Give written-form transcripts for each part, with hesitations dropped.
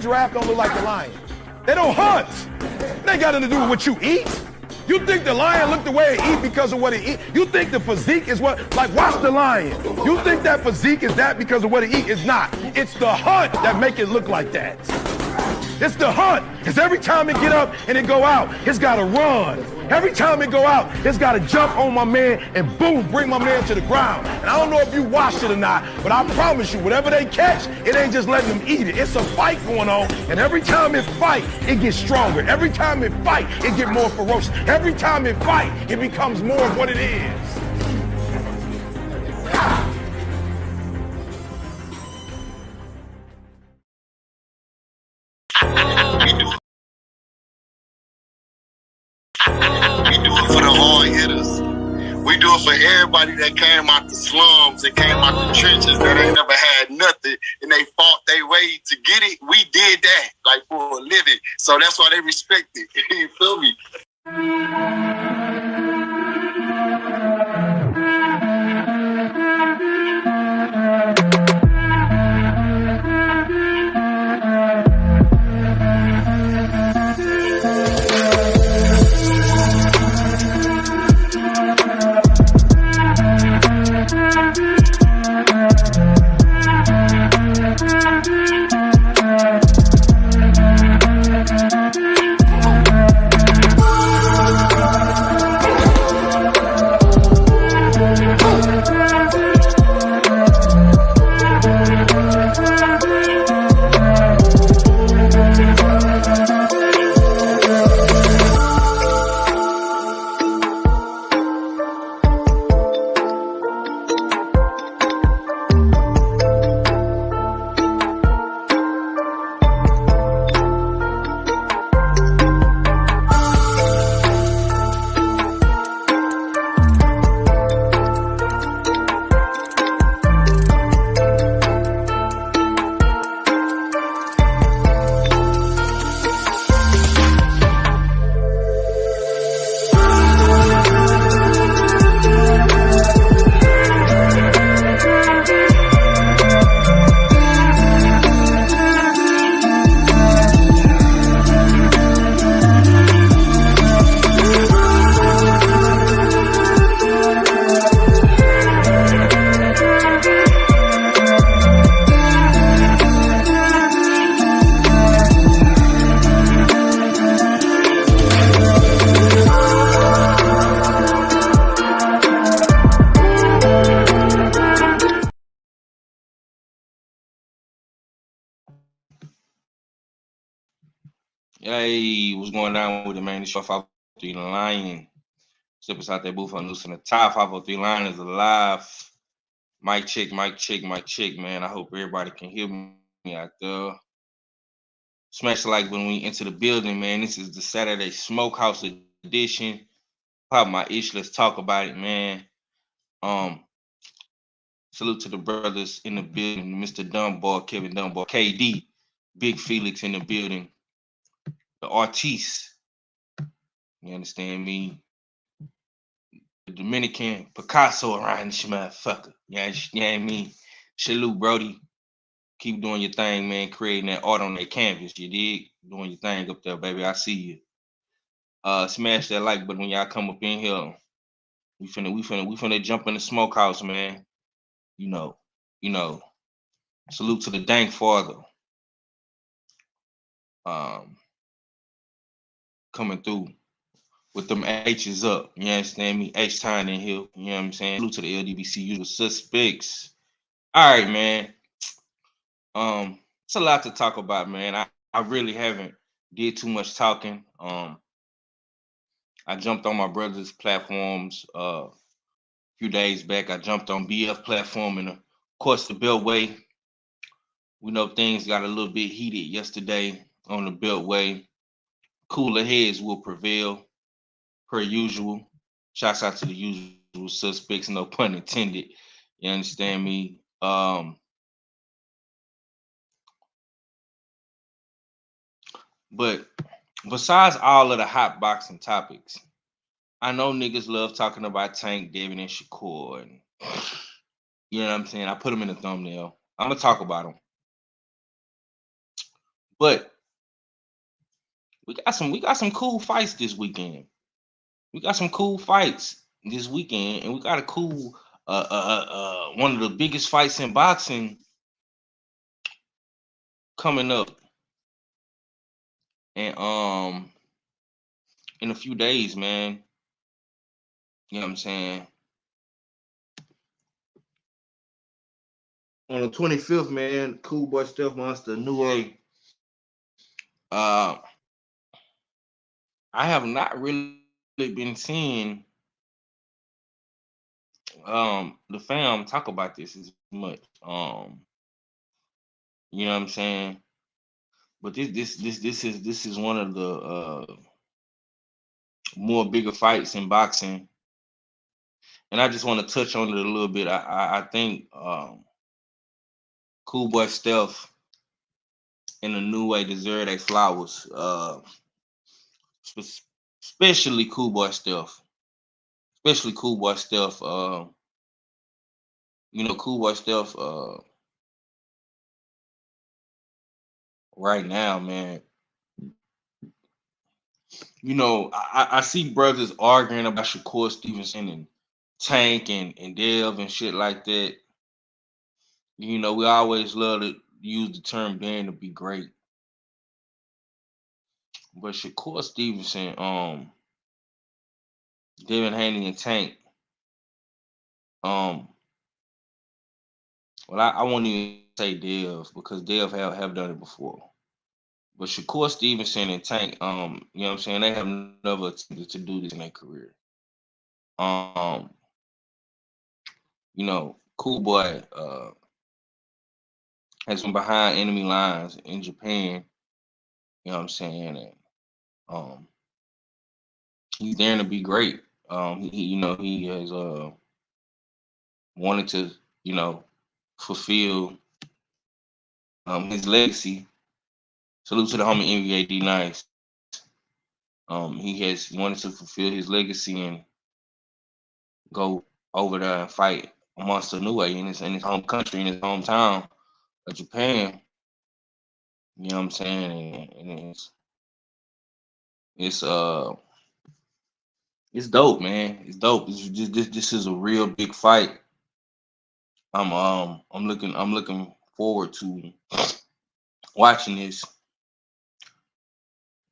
giraffe don't look like the lion? They don't hunt. It ain't got nothing to do with what you eat. You think the lion look the way it eat because of what it eat? You think the physique is what, like watch the lion. You think that physique is that because of what it eat? It's not. It's the hunt that make it look like that. It's the hunt, because every time it get up and it go out, it's got to run. Every time it go out, it's got to jump on my man and boom, bring my man to the ground. And I don't know if you watched it or not, but I promise you, whatever they catch, it ain't just letting them eat it. It's a fight going on, and every time it fight, it gets stronger. Every time it fight, it get more ferocious. Every time it fight, it becomes more of what it is. We do it for the hard hitters. We do it for everybody that came out the slums, that came out the trenches, that ain't never had nothing, and they fought their way to get it. We did that, like, for a living. So that's why they respect it. You feel me? Hey, what's going on with it, man? It's your 503 Lion. Step inside that booth and listen to top 503 Lion is alive. Mic check, mic check, mic check, man. I hope everybody can hear me out there. Smash the like button when we enter the building, man. This is the Saturday Smokehouse edition. Pop my ish. Let's talk about it, man. Salute to the brothers in the building. Mr. Dunbar, Kevin Dunbar, KD, Big Felix in the building. The artiste, you understand me? The Dominican Picasso around this motherfucker. You know what I mean? Salute, Brody. Keep doing your thing, man. Creating that art on that canvas. You dig? Doing your thing up there, baby. I see you. Smash that like button when y'all come up in here. We finna jump in the smokehouse, man. You know. Salute to the dank father. Coming through with them H's up. You understand me? H-Time in here. You know what I'm saying? Salute to the LDBC usual suspects. All right, man. It's a lot to talk about, man. I really haven't did too much talking. I jumped on my brother's platforms a few days back. I jumped on BF platform, and of course the Beltway. We know things got a little bit heated yesterday on the Beltway. Cooler heads will prevail, per usual. Shouts out to the usual suspects, no pun intended. You understand me? But besides all of the hot boxing topics, I know niggas love talking about Tank, Devin, and Shakur. And, you know what I'm saying? I put them in the thumbnail. I'm going to talk about them. But we got some cool fights this weekend. We got some cool fights this weekend, and we got a cool one of the biggest fights in boxing coming up. And in a few days, man. You know what I'm saying? On the 25th, man, Cool Boy Steph Monster, New A. I have not really been seeing the fam talk about this as much. You know what I'm saying? But this is one of the more bigger fights in boxing. And I just want to touch on it a little bit. I think Cool Boy Steph and the New Way deserve their flowers. Especially Cool Boy Steph. Especially Cool Boy Steph. You know, Cool Boy Steph right now, man. You know, I see brothers arguing about Shakur Stevenson and Tank and Dev and shit like that. You know, we always love to use the term "being to be great," but Shakur Stevenson, Devin Haney and Tank, well, I won't even say Dev because Dev have done it before. But Shakur Stevenson and Tank, you know what I'm saying, they have never attempted to do this in their career. You know, Cool Boy has been behind enemy lines in Japan. You know what I'm saying? And he's there to be great. He has wanted to, you know, fulfill his legacy. Salute to the homie NBA D Nice. He has wanted to fulfill his legacy and go over there and fight amongst the New Way in his home country, in his hometown of Japan. You know what I'm saying? And it's dope, man. It's dope. This is a real big fight. I'm looking forward to watching this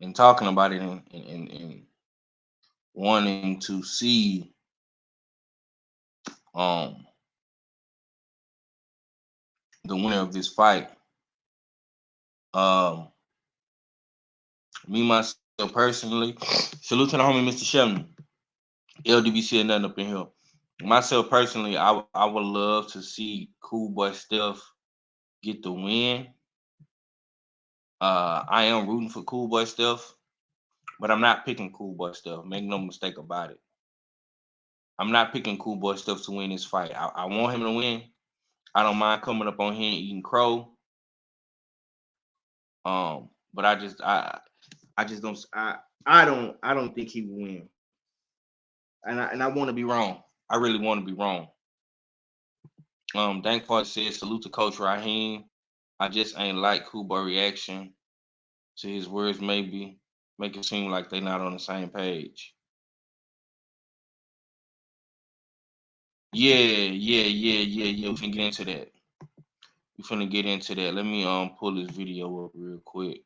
and talking about it and wanting to see the winner of this fight. Me myself personally, salute to the homie Mr. Shelton. LDBC and nothing up in here. Myself personally, I would love to see Cool Boy Steph get the win. I am rooting for Cool Boy Steph, but I'm not picking Cool Boy Steph. Make no mistake about it. I'm not picking Cool Boy Steph to win this fight. I want him to win. I don't mind coming up on here and eating crow. But I just don't think he will win. And I want to be wrong. I really want to be wrong. Dank Party says, salute to Coach Raheem. I just ain't like Cool Boy reaction to his words, maybe make it seem like they're not on the same page. Yeah. We finna get into that. Let me pull this video up real quick.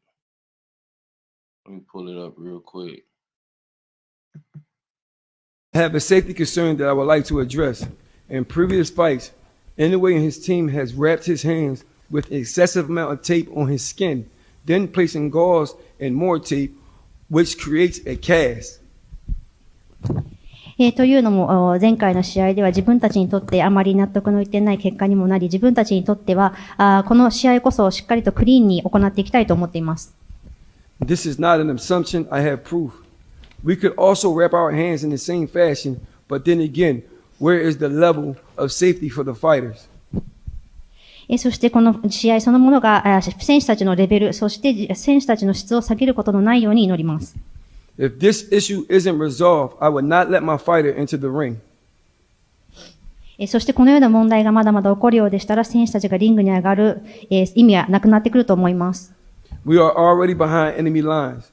Let me pull it up real quick. I have a safety concern that I would like to address. In previous fights, Inoue and his team has wrapped his hands with an excessive amount of tape on his skin, then placing gauze and more tape, which creates a cast. というのも前回の試合では自分たちにとってあまり納得のいってない結果にもなり、自分たちにとってはこの試合こそしっかりとクリーンに行っていきたいと思っています。This is not an assumption. I have proof. We could also wrap our hands in the same fashion, but then again, where is the level of safety for the fighters? そしてこの試合そのものが選手たちのレベル、そして選手たちの質を下げることのないように祈ります。If this issue isn't resolved, I would not let my fighter into the ring. そしてこのような問題がまだまだ起こるようでしたら、選手たちがリングに上がる意味はなくなってくると思います。We are already behind enemy lines.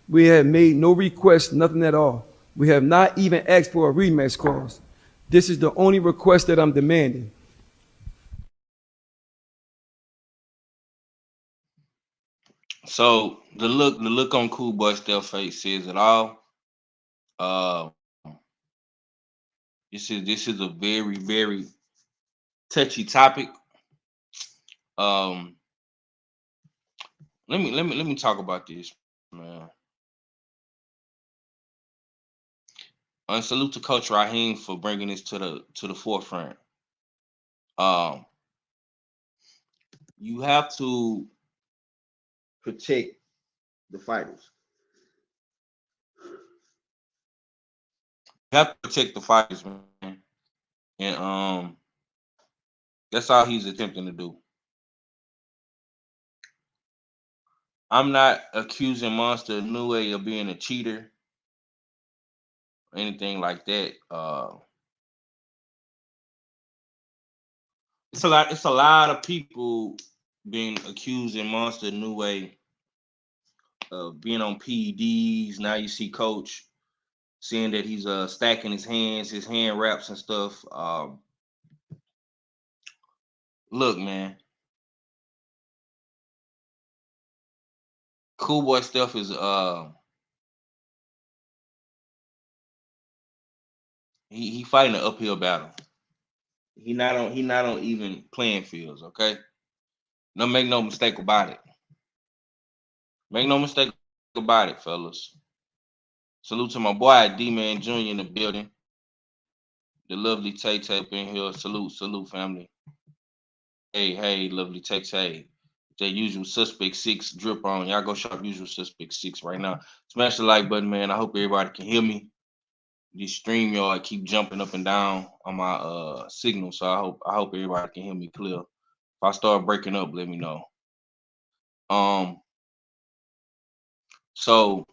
We have made no request, nothing at all. We have not even asked for a rematch clause. This is the only request that I'm demanding. So the look on Cool Boy Steph face says it all. Uh, this is a very, very touchy topic. Um, let me talk about this, man. And salute to Coach Raheem for bringing this to the forefront. Um, you have to protect the fighters. You have to protect the fighters, man. And that's all he's attempting to do. I'm not accusing Monster Nue of being a cheater or anything like that. It's a lot of people being accusing Monster Nue of being on PEDs. Now you see Coach saying that he's stacking his hand wraps and stuff. Look, man, Cool Boy stuff is he fighting an uphill battle. He not on even playing fields, okay? No, make no mistake about it. Make no mistake about it, fellas. Salute to my boy D-Man Jr. in the building. The lovely Tay Tay up in here. Salute, family. Hey, lovely Tay Tay. The usual suspect 6 drip on. Y'all go shop usual suspect 6 right now. Smash the like button, man. I hope everybody can hear me. This stream, y'all, I keep jumping up and down on my signal, so I hope everybody can hear me clear. If I start breaking up, let me know. So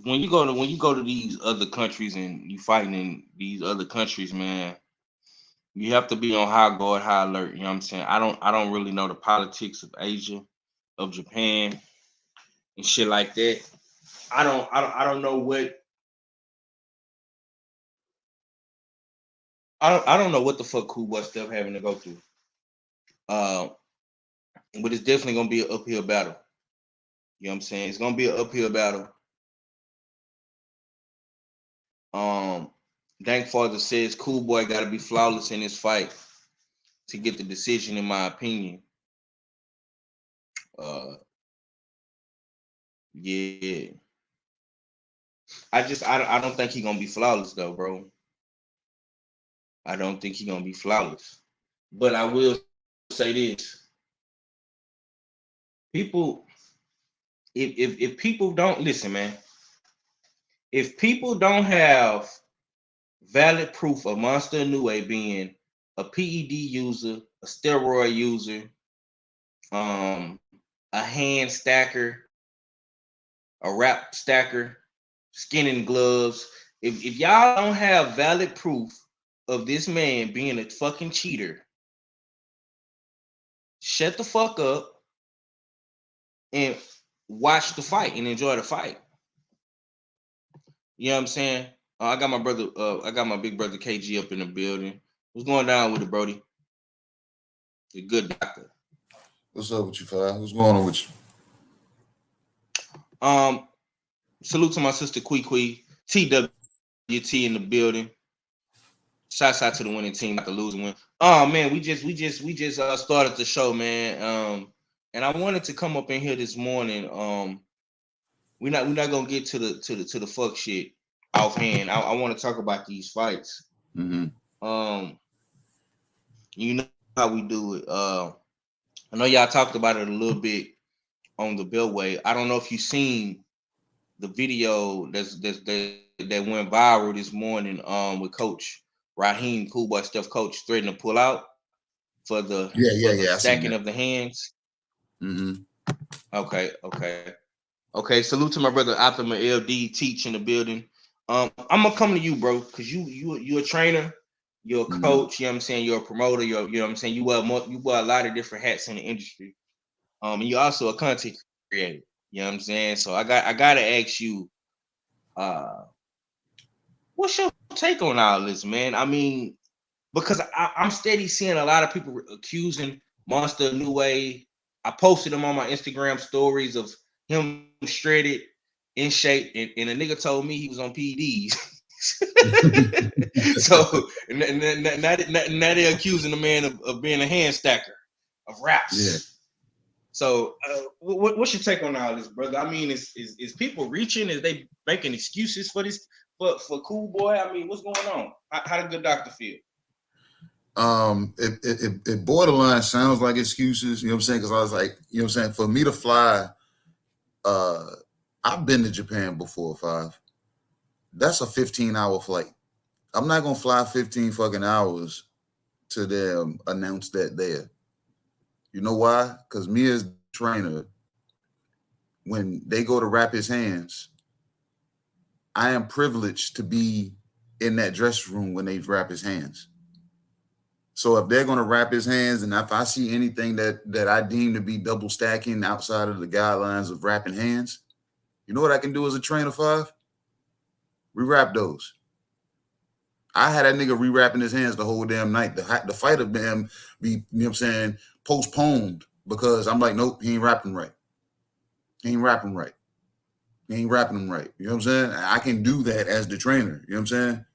when you go to these other countries and you fighting in these other countries, man, you have to be on high guard, high alert. You know what I'm saying? I don't really know the politics of Asia, of Japan, and shit like that. I don't know what I don't know what the fuck Cool Boy stuff having to go through. But it's definitely gonna be an uphill battle. You know what I'm saying? It's gonna be an uphill battle. Dank Father says Cool Boy gotta be flawless in his fight to get the decision, in my opinion. Yeah. I don't think he's gonna be flawless though, bro. I don't think he's gonna be flawless. But I will say this. People, if people don't listen, man, if people don't have valid proof of Monster Inoue being a PED user, a steroid user, a hand stacker, a wrap stacker, skin and gloves. If y'all don't have valid proof of this man being a fucking cheater, shut the fuck up and watch the fight and enjoy the fight. You know what I'm saying? I got my brother, I got my big brother KG up in the building. What's going down with it, Brody? The good doctor. What's up with you, Fi? What's going on with you? Salute to my sister Kwee TWT in the building. Shouts out to the winning team, not the losing one. Oh man, we just started the show, man. And I wanted to come up in here this morning. We're not gonna get to the fuck shit offhand. I want to talk about these fights. Mm-hmm. You know how we do it. I know y'all talked about it a little bit on the Beltway. I don't know if you seen the video that went viral this morning with Coach Raheem, Cool Boy Steph Coach, threatening to pull out for the stacking of the hands. Mm-hmm. Okay. Salute to my brother Optima LD Teach in the building. I'm gonna come to you, bro, because you a trainer. you're a coach, you know what I'm saying, you're a promoter, you know what I'm saying, you wear a lot of different hats in the industry. And you're also a content creator, you know what I'm saying? So I gotta ask you, what's your take on all this, man? I mean, because I'm steady seeing a lot of people accusing Monster New Way. I posted him on my Instagram stories of him shredded, in shape, and a nigga told me he was on PEDs. So now they're accusing the man of being a hand stacker of raps. Yeah. So what's your take on all this, brother? I mean, is people reaching? Is they making excuses for this for Cool Boy? I mean, what's going on? How the good doctor feel? It borderline sounds like excuses, you know what I'm saying? Because I was like, you know what I'm saying, for me to fly, I've been to Japan before, 5. That's a 15-hour flight. I'm not gonna fly 15 fucking hours to them announce that there. You know why? Because me as the trainer, when they go to wrap his hands, I am privileged to be in that dressing room when they wrap his hands. So if they're going to wrap his hands, and if I see anything that I deem to be double stacking outside of the guidelines of wrapping hands, you know what I can do as a trainer, 5? Rewrap those. I had that nigga rewrapping his hands the whole damn night. The fight of them be, you know what I'm saying, postponed because I'm like, nope, he ain't rapping right. He ain't rapping right. He ain't rapping them right. You know what I'm saying? I can do that as the trainer. You know what I'm saying?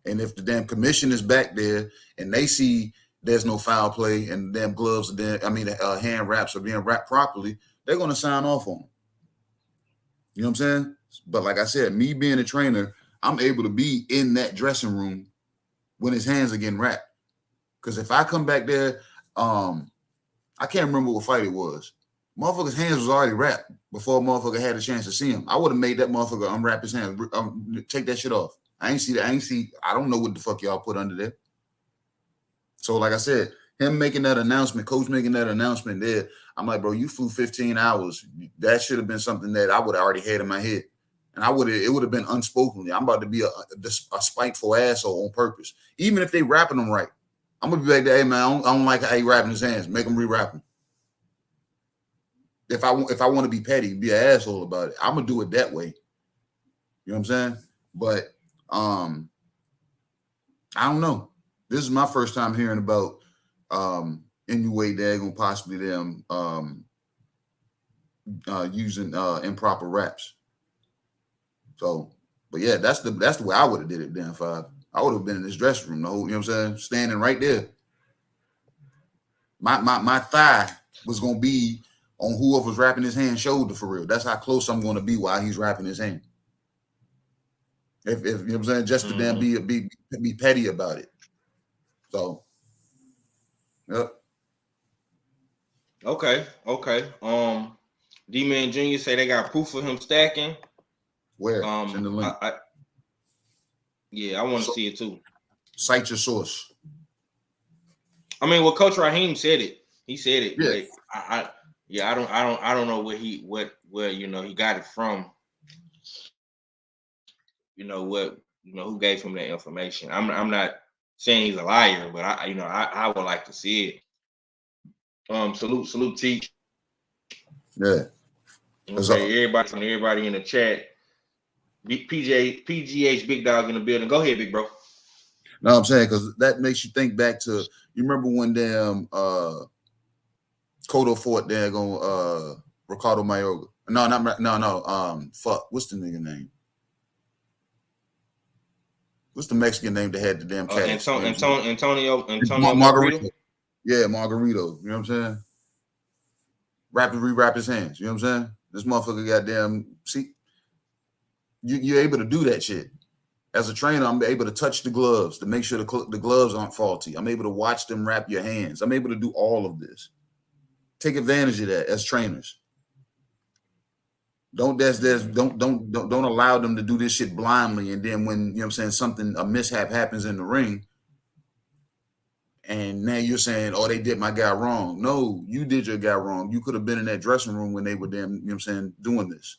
And if the damn commission is back there and they see there's no foul play and the damn gloves, hand wraps are being wrapped properly, they're going to sign off on them. You know what I'm saying? But like I said, me being a trainer, I'm able to be in that dressing room when his hands are getting wrapped. Because if I come back there, I can't remember what fight it was. Motherfucker's hands was already wrapped before motherfucker had a chance to see him. I would have made that motherfucker unwrap his hands, take that shit off. I don't know what the fuck y'all put under there. So like I said, him making that announcement, coach making that announcement there, I'm like, bro, you flew 15 hours. That should have been something that I would have already had in my head. And it would have been unspokenly. I'm about to be a spiteful asshole on purpose. Even if they wrapping them right, I'm going to be like, hey, man, I don't like how he wrapping his hands. Make him rewrap them. If I want to be petty, be an asshole about it, I'm going to do it that way. You know what I'm saying? But I don't know. This is my first time hearing about any way they're gonna possibly them using improper raps. So, but yeah, that's the way I would have did it then, 5. I would have been in this dressing room, the whole, you know what I'm saying, standing right there. My thigh was gonna be on whoever's wrapping his hand shoulder for real. That's how close I'm gonna be while he's wrapping his hand. If you know what I'm saying, just to damn be petty about it. So, yep. Okay. D-Man Jr. say they got proof of him stacking. Where? Send the link. I want to see it too. Cite your source. I mean, well, Coach Raheem said it. He said it. Yeah. I don't know where he got it from. Who gave him that information. I'm not saying he's a liar, but I would like to see it. Salute T. Yeah. Okay, everybody in the chat. PGH Big Dog in the building. Go ahead, big bro. No, I'm saying because that makes you think back to, you remember when damn Cotto fought there on Ricardo Mayorga. Fuck, what's the nigga name? What's the Mexican name that had the damn cat? Antonio Margarito. Yeah, Margarito. You know what I'm saying? Rewrap his hands. You know what I'm saying? This motherfucker goddamn, see, you're able to do that shit. As a trainer, I'm able to touch the gloves to make sure the gloves aren't faulty. I'm able to watch them wrap your hands. I'm able to do all of this. Take advantage of that as trainers. Don't allow them to do this shit blindly. And then when, you know what I'm saying, a mishap happens in the ring, and now you're saying, oh, they did my guy wrong. No, you did your guy wrong. You could have been in that dressing room when they were doing this.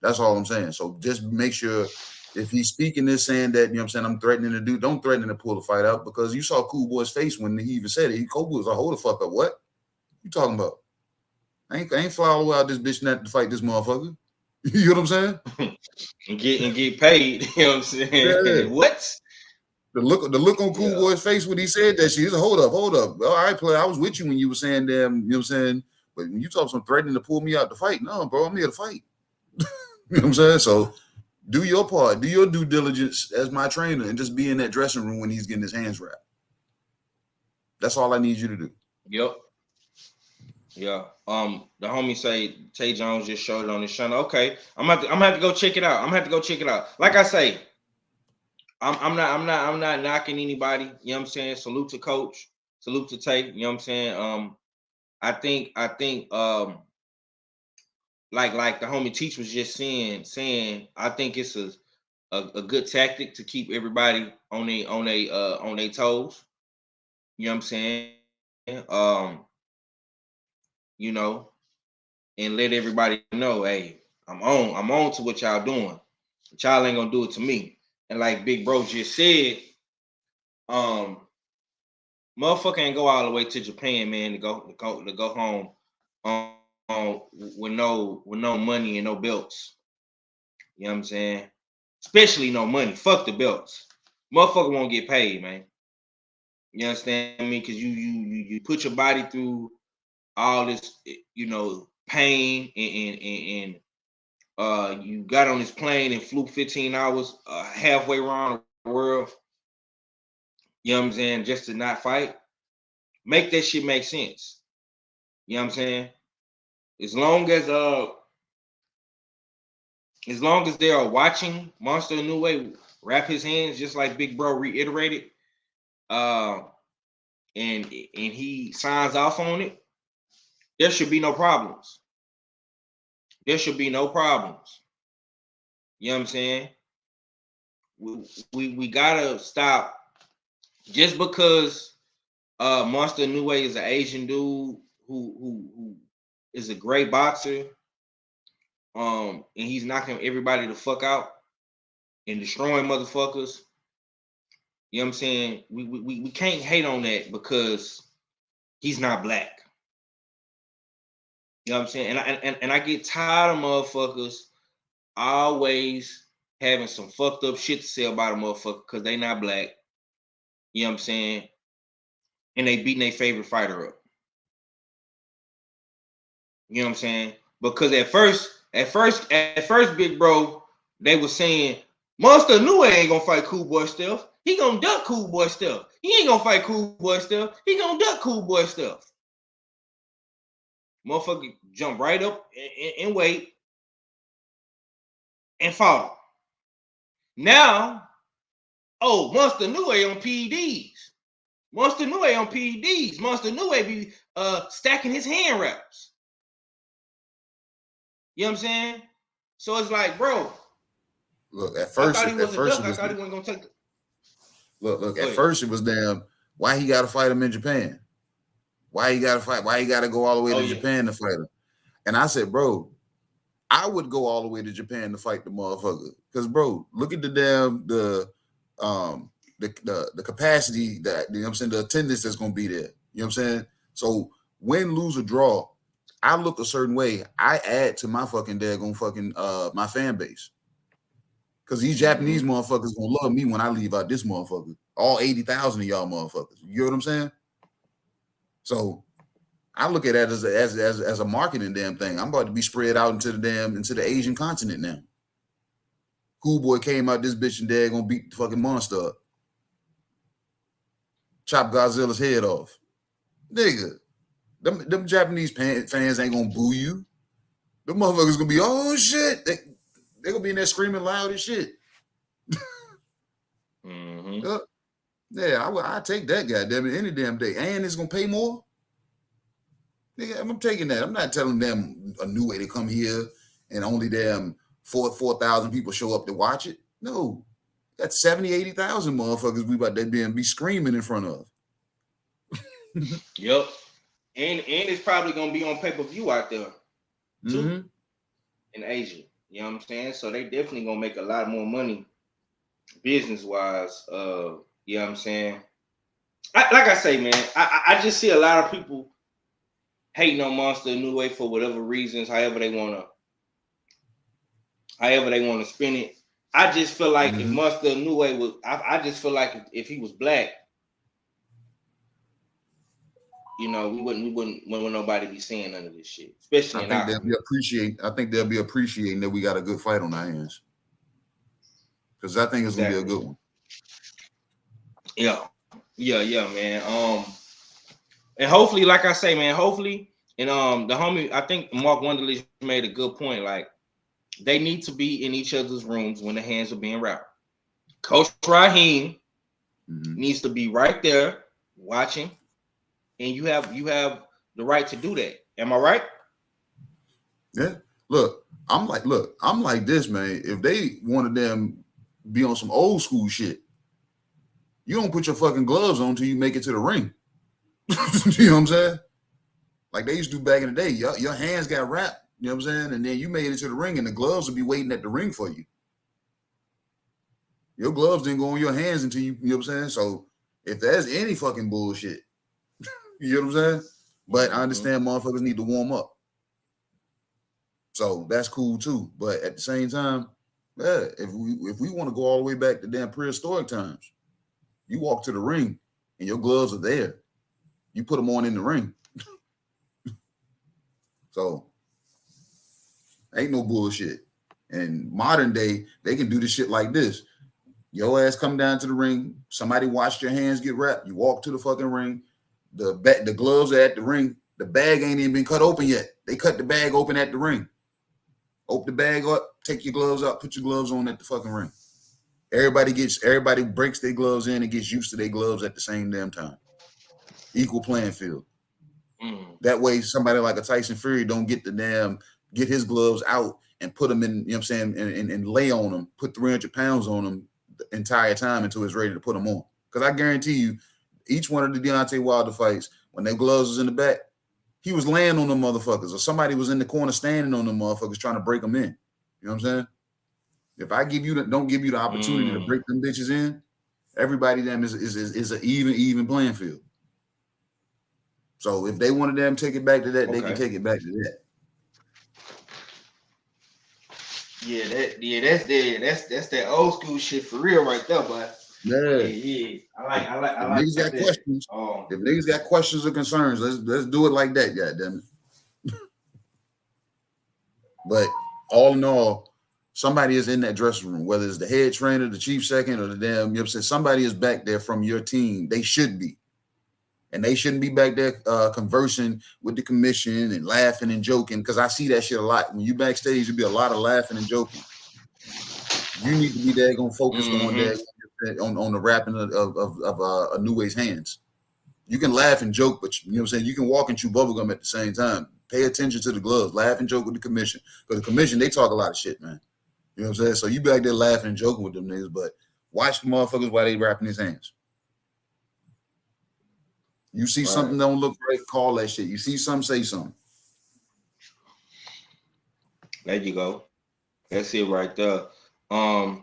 That's all I'm saying. So just make sure if he's speaking this saying that, you know what I'm saying, I'm threatening to do, don't threaten to pull the fight out, because you saw Cool Boy's face when he even said it. Cool Boy was like, hold the fuck up. What you talking about? I ain't fly all the way out this bitch not to fight this motherfucker. You know what I'm saying? and get paid. You know what I'm saying? Yeah. What? The look on Cool Boy's face when he said that shit, he's like, hold up. All right, player, I was with you when you were saying damn, you know what I'm saying? But when you talk some threatening to pull me out to fight, no, bro, I'm here to fight. You know what I'm saying? So do your part, do your due diligence as my trainer, and just be in that dressing room when he's getting his hands wrapped. That's all I need you to do. Yep. Yeah. The homie say Tay Jones just showed it on his channel. Okay, I'm gonna have to go check it out. Like I say, I'm not knocking anybody. You know what I'm saying? Salute to Coach. Salute to Tay. You know what I'm saying? I think like the homie Teach was just saying, I think it's a good tactic to keep everybody on their toes. You know what I'm saying? You know, and let everybody know, hey, I'm on to what y'all doing. But y'all ain't gonna do it to me. And like Big Bro just said, motherfucker ain't go all the way to Japan, man, to go home with no money and no belts. You know what I'm saying? Especially no money. Fuck the belts. Motherfucker won't get paid, man. You understand me? Because you put your body through all this, you know, pain and you got on this plane and flew 15 hours halfway around the world. You know what I'm saying? Just to not fight. Make that shit make sense. You know what I'm saying? As long as they are watching Monster Inoue wrap his hands, just like Big Bro reiterated, and he signs off on it, there should be no problems. There should be no problems. You know what I'm saying? We gotta stop just because Monster Inoue is an Asian dude who is a great boxer, and he's knocking everybody the fuck out and destroying motherfuckers. You know what I'm saying? We can't hate on that because he's not black. You know what I'm saying? And I get tired of motherfuckers always having some fucked up shit to say about a motherfucker because they not black. You know what I'm saying? And they beating their favorite fighter up. You know what I'm saying? Because at first, Big Bro, they were saying Monster Inoue ain't gonna fight Cool Boy Stealth. He gonna duck Cool Boy Stealth. He ain't gonna fight Cool Boy Stealth. He gonna duck Cool Boy Stealth. Motherfucker jump right up and wait and fought him. Now, Monster Inoue on PEDs. Monster Inoue on PEDs. Monster Inoue be stacking his hand wraps. You know what I'm saying? So it's like, bro. Look, at first, I thought he was a duck. I thought he wasn't gonna take it. Look. At first, it was damn. Why he got to fight him in Japan? Why he got to fight? Why he got to go all the way to Japan to fight him? And I said, bro, I would go all the way to Japan to fight the motherfucker. Because, bro, look at the damn the capacity that, you know what I'm saying, the attendance that's gonna be there. You know what I'm saying? So win, lose, or draw, I look a certain way. I add to my fucking daggone fucking my fan base. Because these Japanese motherfuckers gonna love me when I leave out this motherfucker. All 80,000 of y'all motherfuckers. You know what I'm saying? So I look at that as a marketing damn thing. I'm about to be spread out into the Asian continent now. Cool Boy came out this bitch and dad gonna beat the fucking monster up. Chop Godzilla's head off. Nigga, them Japanese fans ain't gonna boo you. Them motherfuckers gonna be, oh shit. They gonna be in there screaming loud as shit. Yeah, I take that goddamn it any damn day. And it's gonna pay more. Nigga, I'm taking that. I'm not telling them a new way to come here and only damn 4,000 people show up to watch it. No, that's 70, 80,000 motherfuckers we about to be screaming in front of. Yep. And it's probably gonna be on pay-per-view out there too in Asia. You know what I'm saying? So they definitely gonna make a lot more money business wise, you know what I'm saying? Like I say, man, I just see a lot of people hating on Monster Inoue for whatever reasons, however they wanna spin it. I just feel like if Monster Inoue was, I just feel like if he was black, you know, we wouldn't nobody be saying none of this shit, especially in our community. I think they'll be appreciating that we got a good fight on our hands, because I think it's gonna be a good one. Yeah, man. And hopefully, like I say, man, hopefully, and the homie, I think Mark Wonderlich made a good point. Like, they need to be in each other's rooms when the hands are being wrapped. Coach Raheem needs to be right there watching, and you have the right to do that. Am I right? Yeah. I'm like this, man. If they wanted them be on some old school shit, you don't put your fucking gloves on until you make it to the ring. You know what I'm saying? Like they used to do back in the day. Your hands got wrapped, you know what I'm saying? And then you made it to the ring and the gloves would be waiting at the ring for you. Your gloves didn't go on your hands until you know what I'm saying? So if there's any fucking bullshit, you know what I'm saying? But I understand motherfuckers need to warm up. So that's cool too. But at the same time, yeah, if we want to go all the way back to damn prehistoric times, you walk to the ring and your gloves are there. You put them on in the ring. So ain't no bullshit. And modern day, they can do this shit like this. Your ass come down to the ring. Somebody watched your hands get wrapped. You walk to the fucking ring. The gloves are at the ring. The bag ain't even been cut open yet. They cut the bag open at the ring. Open the bag up, take your gloves out, put your gloves on at the fucking ring. Everybody breaks their gloves in and gets used to their gloves at the same damn time. Equal playing field. That way, somebody like a Tyson Fury don't get his gloves out and put them in, you know what I'm saying, and lay on them, put 300 pounds on them the entire time until it's ready to put them on. Because I guarantee you, each one of the Deontay Wilder fights, when their gloves was in the back, he was laying on them motherfuckers, or somebody was in the corner standing on them motherfuckers trying to break them in. You know what I'm saying? If I don't give you the opportunity to break them bitches in, everybody them is an even playing field. So if they wanted them to take it back to that, they can take it back to that. That's that old school shit for real right there, but yeah. I like niggas got questions. If niggas got questions or concerns, let's do it like that, goddamn it. But all in all, somebody is in that dressing room, whether it's the head trainer, the chief second, or the damn, you know what I'm saying, somebody is back there from your team. They should be. And they shouldn't be back there conversing with the commission and laughing and joking, because I see that shit a lot. When you backstage, there'll be a lot of laughing and joking. You need to be there going to focus on that, on the wrapping of Inoue's hands. You can laugh and joke, but you know what I'm saying, you can walk and chew bubblegum at the same time. Pay attention to the gloves. Laugh and joke with the commission. Because the commission, they talk a lot of shit, man. You know what I'm saying? So you back there laughing and joking with them niggas, but watch the motherfuckers while they wrapping his hands. You see something don't look right, call that shit. You see something, say something. There you go. That's it right there. But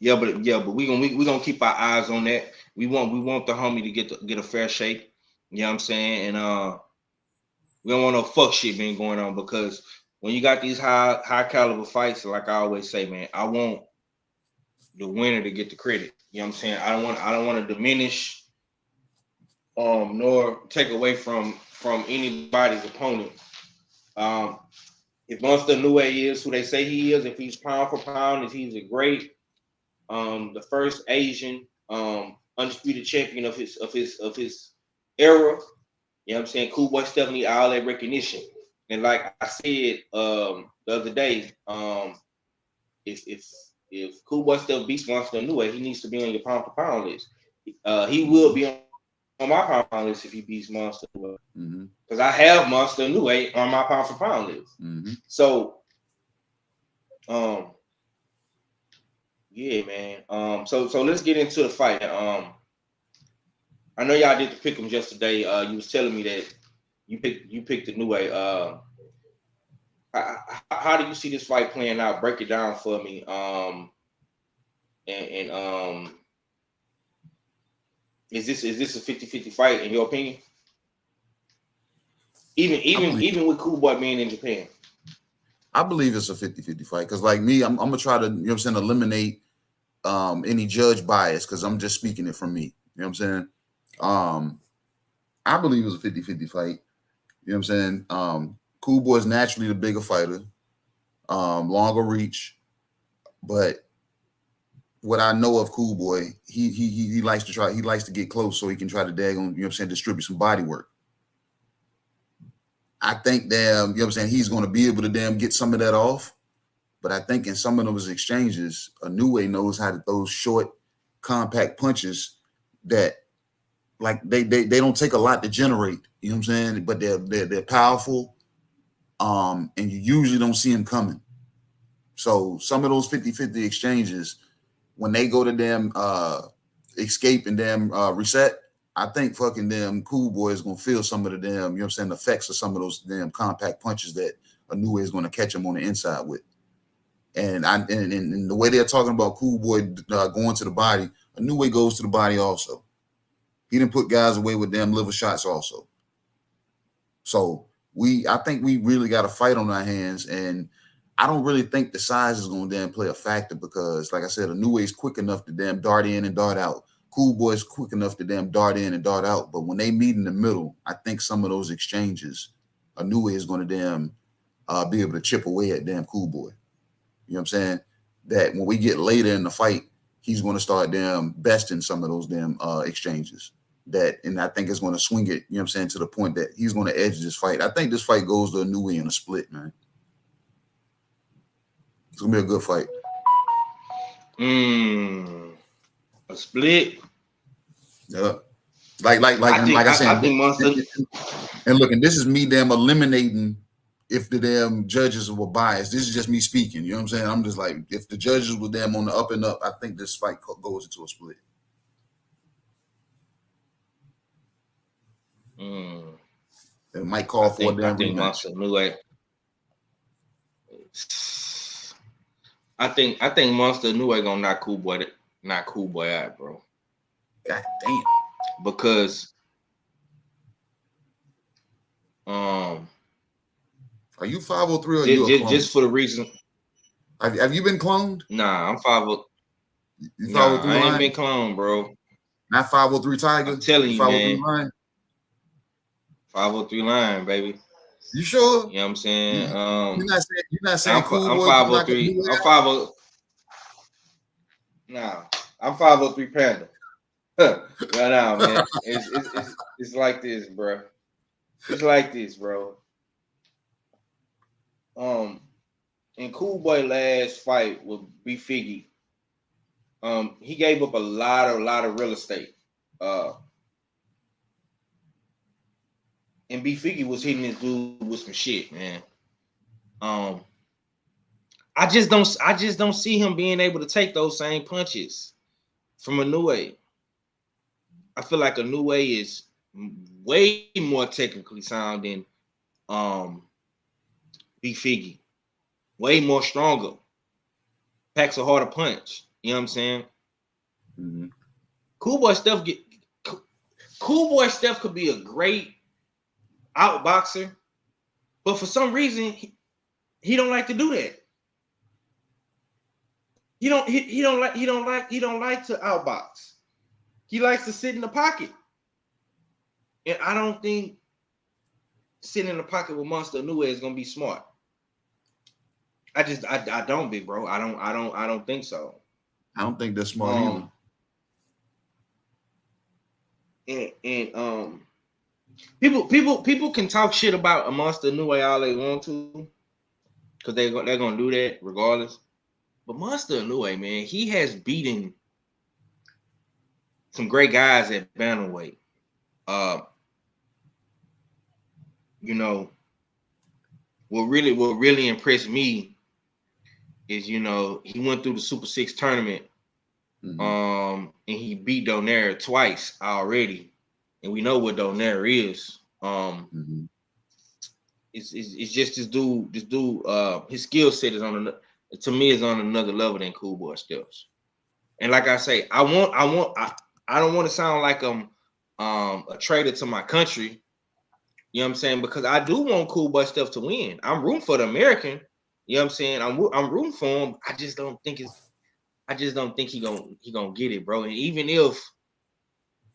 we gonna keep our eyes on that. We want the homie to get a fair shake. You know what I'm saying? And we don't want no fuck shit being going on, because when you got these high caliber fights, like I always say, man, I want the winner to get the credit. You know what I'm saying? I don't want to diminish nor take away from anybody's opponent. If Monster Inoue is who they say he is, if he's pound for pound, if he's a great, the first Asian undisputed champion of his era, you know what I'm saying? Cool Boy Steph need all that recognition. And like I said the other day, if Cool Boy Steph beats Monster Inoue, he needs to be on your pound for pound list. He will be on my pound for pound list if he beats Monster Inoue. Because I have Monster Inoue on my pound for pound list. So yeah, man. So let's get into the fight. I know y'all did the pick'ems yesterday. You was telling me that you picked Inoue. How do you see this fight playing out? Break it down for me. And is this a 50-50 fight in your opinion? Even with Cool Boy being in Japan. I believe it's a 50-50 fight because, like me, I'm gonna try to, you know what I'm saying, eliminate any judge bias because I'm just speaking it from me. You know what I'm saying? I believe it's a 50-50 fight. You know what I'm saying? Cool Boy is naturally the bigger fighter, longer reach, but what I know of Cool Boy, he likes to get close so he can try to daggone, you know what I'm saying, distribute some body work. I think you know what I'm saying, he's going to be able to get some of that off. But I think in some of those exchanges, Inoue knows how to throw short, compact punches that, like, they don't take a lot to generate. You know what I'm saying? But they're powerful, and you usually don't see them coming. So some of those 50-50 exchanges, when they go to escape and reset, I think fucking Cool Boy is gonna feel some of the you know what I'm saying, effects of some of those compact punches that Inoue is gonna catch him on the inside with. And the way they're talking about Cool Boy going to the body, Inoue goes to the body also. He didn't put guys away with liver shots also. So I think we really got a fight on our hands, and I don't really think the size is going to play a factor because, like I said, Inoue is quick enough to dart in and dart out. Cool Boy is quick enough to dart in and dart out. But when they meet in the middle, I think some of those exchanges, Inoue is going to be able to chip away at Cool Boy. You know what I'm saying? That when we get later in the fight, he's going to start besting some of those exchanges. And I think it's going to swing it, you know what I'm saying, to the point that he's going to edge this fight. I think this fight goes to Inoue in a split, man. It's going to be a good fight. A split? Yeah. Like I said, I think Monster. And look, and this is me eliminating if the judges were biased. This is just me speaking. You know what I'm saying? I'm just like, if the judges were on the up and up, I think this fight goes into a split. It might call for a rematch. Monster Inoue. I think Monster Inoue gonna knock Cool Boy out, bro. God damn. Because are you 503 or you a clone? Just for the reason. Have you been cloned? Nah, I'm 503. You 503 I ain't been cloned, bro. Not 503 Tiger. I'm telling you, man. Lion? 503 Lion, baby. You sure? You know what I'm saying? You're not saying Cool I'm Boy. 503. I'm 503. Nah, I'm 503 Panda. Right now, man. It's like this, bro. It's like this, bro. In Cool Boy last fight with B Figgy, he gave up a lot of real estate. And B Figgy was hitting this dude with some shit, man. I just don't see him being able to take those same punches from Inoue. I feel like Inoue is way more technically sound than B Figgy. Way more stronger. Packs a harder punch. You know what I'm saying? Mm-hmm. Cool Boy Steph could be a great outboxer, but for some reason he don't like to do that. He don't like to outbox. He likes to sit in the pocket. And I don't think sitting in the pocket with Monster Inoue is gonna be smart. I don't, big bro. I don't think so. I don't think that's smart either. And people can talk shit about a Monster Inoue all they want to, because they're gonna do that regardless. But Monster Inoue, man, he has beaten some great guys at bantamweight. You know, what really impressed me is, you know, he went through the Super 6 tournament, and he beat Donaire twice already, and we know what Donaire is. It's just this dude. His skill set is on another level than Cool Boy Steph's. And like I say, I don't want to sound like I'm a traitor to my country. You know what I'm saying? Because I do want Cool Boy Steph to win. I'm rooting for the American. You know what I'm saying? I'm rooting for him. I just don't think he gonna get it, bro. And even if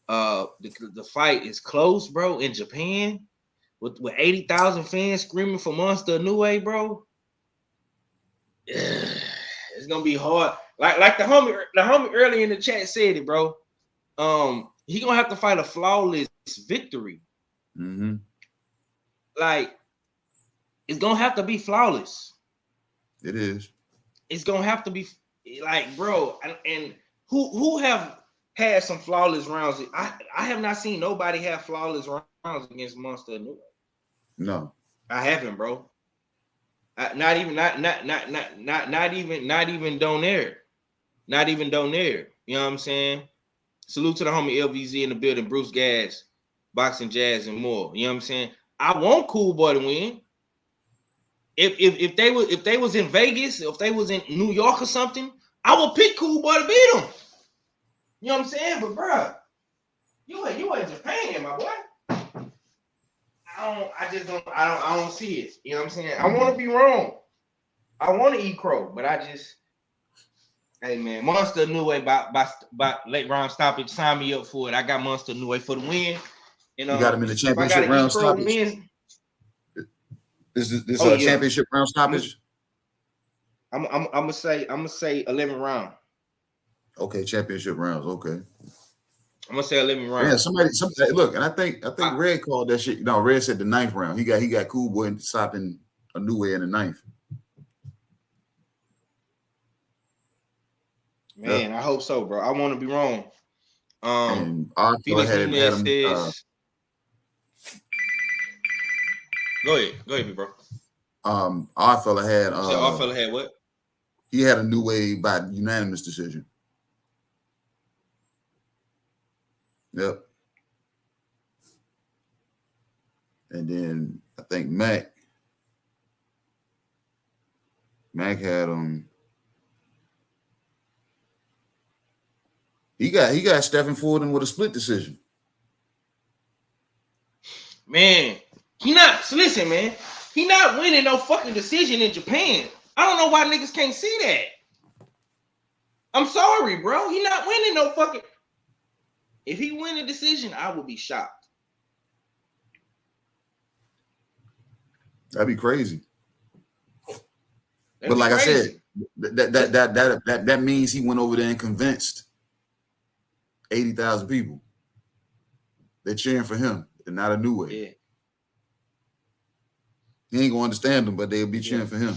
the fight is close, bro, in Japan with 80,000 fans screaming for Monster Inoue, bro, it's gonna be hard. Like the homie earlier in the chat said it, bro. He gonna have to fight a flawless victory. Mm-hmm. Like, it's gonna have to be flawless. It is. It's gonna have to be like, bro, and who have had some flawless rounds? I have not seen nobody have flawless rounds against Monster Inoue. No, I haven't, bro. Not even Donaire. Not even Donaire. You know what I'm saying? Salute to the homie LVZ in the building, Bruce Gas, Boxing Jazz, and more. You know what I'm saying? I want Cool Boy to win. If they was in Vegas, if they was in New York or something, I would pick Cool Boy to beat him. You know what I'm saying? But bro, you in Japan, my boy. I don't see it. You know what I'm saying? I want to be wrong. I want to eat crow, but hey man, Monster Inoue by late round stoppage. Sign me up for it. I got Monster Inoue for the win. You got him in the If I championship got round eat crow stoppage. win, This yeah. championship round stoppage. I'm gonna say 11 round. Okay, championship rounds. Okay. I'm gonna say 11 round. Yeah, somebody look, and I think Red called that shit. No, Red said the 9th round. He got Cool Boy stopping Inoue in the 9th. Man, I hope so, bro. I want to be wrong. And our fella Felix had Nunez him. says, go ahead, bro. Our fella had. Our fella had what? He had Inoue by unanimous decision. Yep. And then I think Mac had him. He got Stephen Forden with a split decision. Man, listen, man. He not winning no fucking decision in Japan. I don't know why niggas can't see that. I'm sorry, bro. He not winning no fucking. If he win a decision, I will be shocked. That'd be crazy. But like crazy. I said, that means he went over there and convinced 80,000 people. They're cheering for him and not Inoue. Yeah. He ain't gonna understand them, but they'll be cheering for him.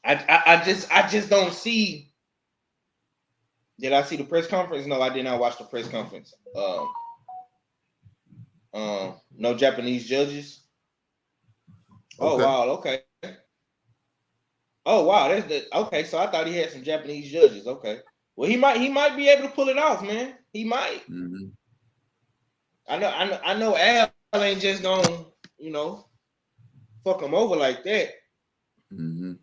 I just don't see. Did I see the press conference? No, I did not watch the press conference. No Japanese judges. Oh okay. wow, okay. Oh wow, okay. So I thought he had some Japanese judges. Okay, well he might be able to pull it off, man. He might. Mm-hmm. I know Al ain't just gonna, fuck him over like that. Mm-hmm.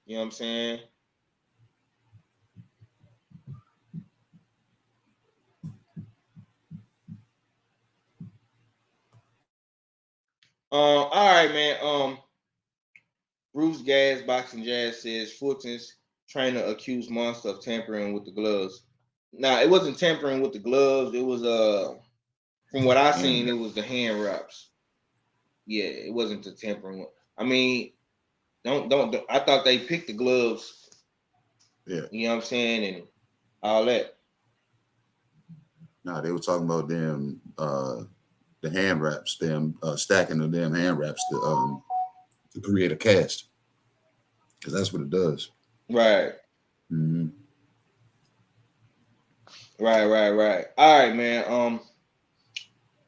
You know what I'm saying? All right, man. Bruce Gas Boxing Jazz says Fulton's trainer accused Monster of tampering with the gloves. Now it wasn't tampering with the gloves. It was from what I seen, it was the hand wraps. Yeah, it wasn't the tampering. I mean, don't. I thought they picked the gloves. Yeah, you know what I'm saying, and all that. No, they were talking about them the hand wraps, them stacking the damn hand wraps to create a cast, because that's what it does. Right. Mm-hmm. Right. All right, man.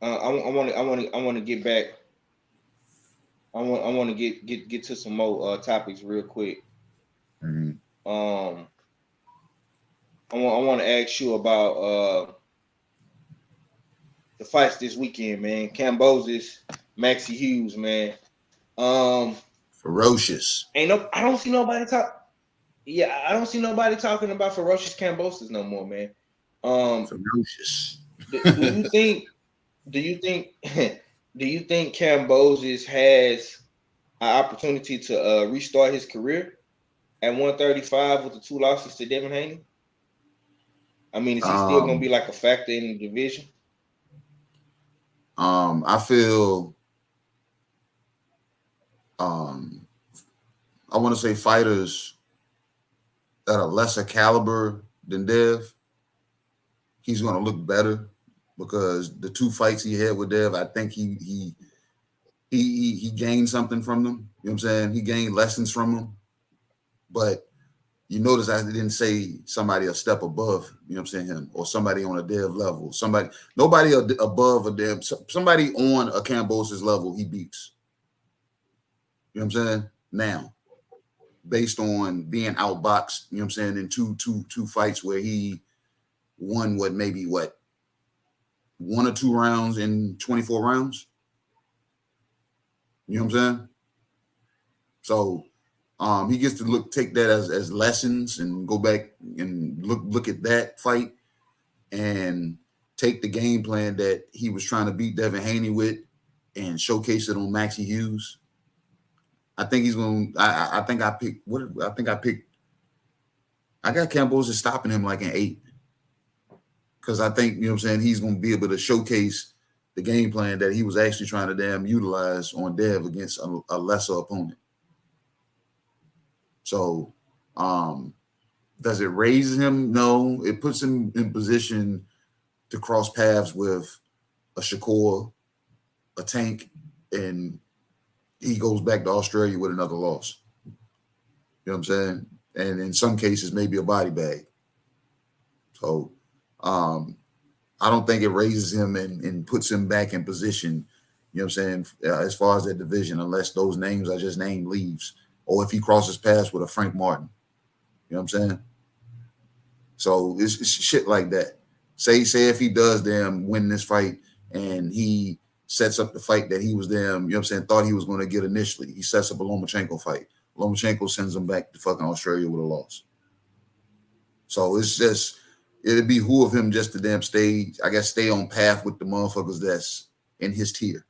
I want to get back. I want to get to some more topics real quick. Mm-hmm. I want to ask you about the fights this weekend, man. Kambosos, Maxie Hughes, man. Ferocious. I don't see nobody talk. Yeah, I don't see nobody talking about ferocious Kambosos no more, man. Ferocious. Do you think? Do you think? Do you think Kambosos has an opportunity to restart his career at 135 with the 2 losses to Devin Haney? I mean, is he still going to be like a factor in the division? I feel I want to say fighters that are lesser caliber than Dev, he's going to look better because the 2 fights he had with Dev, I think he gained something from them. You know what I'm saying? He gained lessons from them. But you notice I didn't say somebody a step above, you know what I'm saying, him, or somebody on a Dev level. Nobody above a Dev, somebody on a Kambosos level he beats. You know what I'm saying? Now, based on being outboxed, you know what I'm saying, in two fights where he won maybe 1 or 2 rounds in 24 rounds. You know what I'm saying? So he gets to take that as lessons and go back and look at that fight and take the game plan that he was trying to beat Devin Haney with and showcase it on Maxie Hughes. I think he's going to I got Kambosos stopping him like in 8. Because I think, you know what I'm saying, he's going to be able to showcase the game plan that he was actually trying to damn utilize on Dev against a lesser opponent. So, does it raise him? No. It puts him in position to cross paths with a Shakur, a Tank, and he goes back to Australia with another loss. You know what I'm saying? And in some cases, maybe a body bag. So, I don't think it raises him and puts him back in position, you know what I'm saying, as far as that division, unless those names I just named leaves, or if he crosses paths with a Frank Martin. You know what I'm saying? So it's shit like that. Say if he does win this fight and he sets up the fight that he was you know what I'm saying, thought he was going to get initially. He sets up a Lomachenko fight. Lomachenko sends him back to fucking Australia with a loss. So it's just, it'd behoove him just to stay on path with the motherfuckers that's in his tier.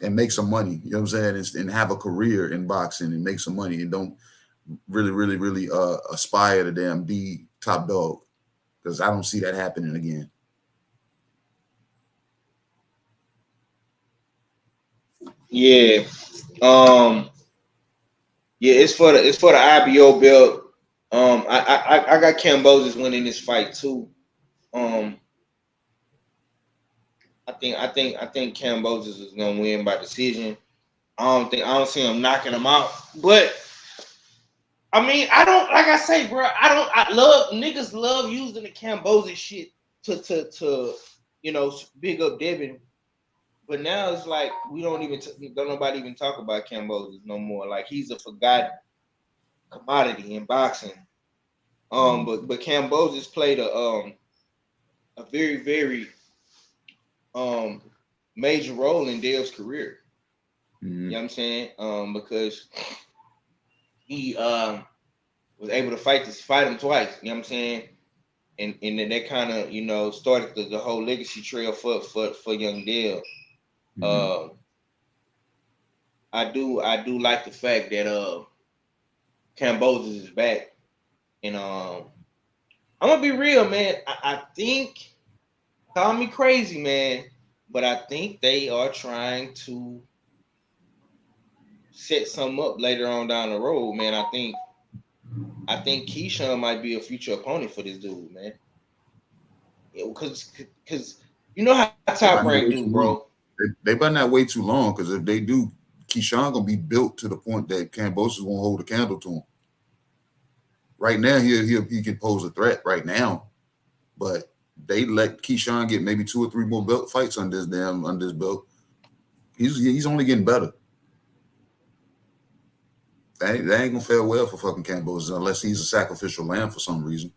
And make some money, you know what I'm saying, and have a career in boxing and make some money and don't really aspire to be top dog, because I don't see that happening again. Yeah. Yeah, it's for the IBO belt. I got Kambosos winning this fight too. I think Kambosos is gonna win by decision. I don't see him knocking him out. But I mean, niggas love using the Kambosos shit to big up Devin. But now it's like we don't nobody even talk about Kambosos no more. Like he's a forgotten commodity in boxing. But Kambosos played a very, very major role in Dev's career. Mm-hmm. You know what I'm saying? Because he was able to fight him twice. You know what I'm saying? And then that kind of started the whole legacy trail for young Dev. Mm-hmm. I do like the fact that Kambosos is back, and I'm gonna be real, man. I think, call me crazy, man, but I think they are trying to set something up later on down the road, man. I think Keyshawn might be a future opponent for this dude, man. Because you know how Top Rank do, bro. They better not wait too long, because if they do, Keyshawn gonna be built to the point that Kambosos won't hold a candle to him. Right now, he can pose a threat right now, but they let Keyshawn get maybe 2 or 3 more belt fights under his belt. He's only getting better. That ain't gonna fare well for fucking Kambosos unless he's a sacrificial lamb for some reason.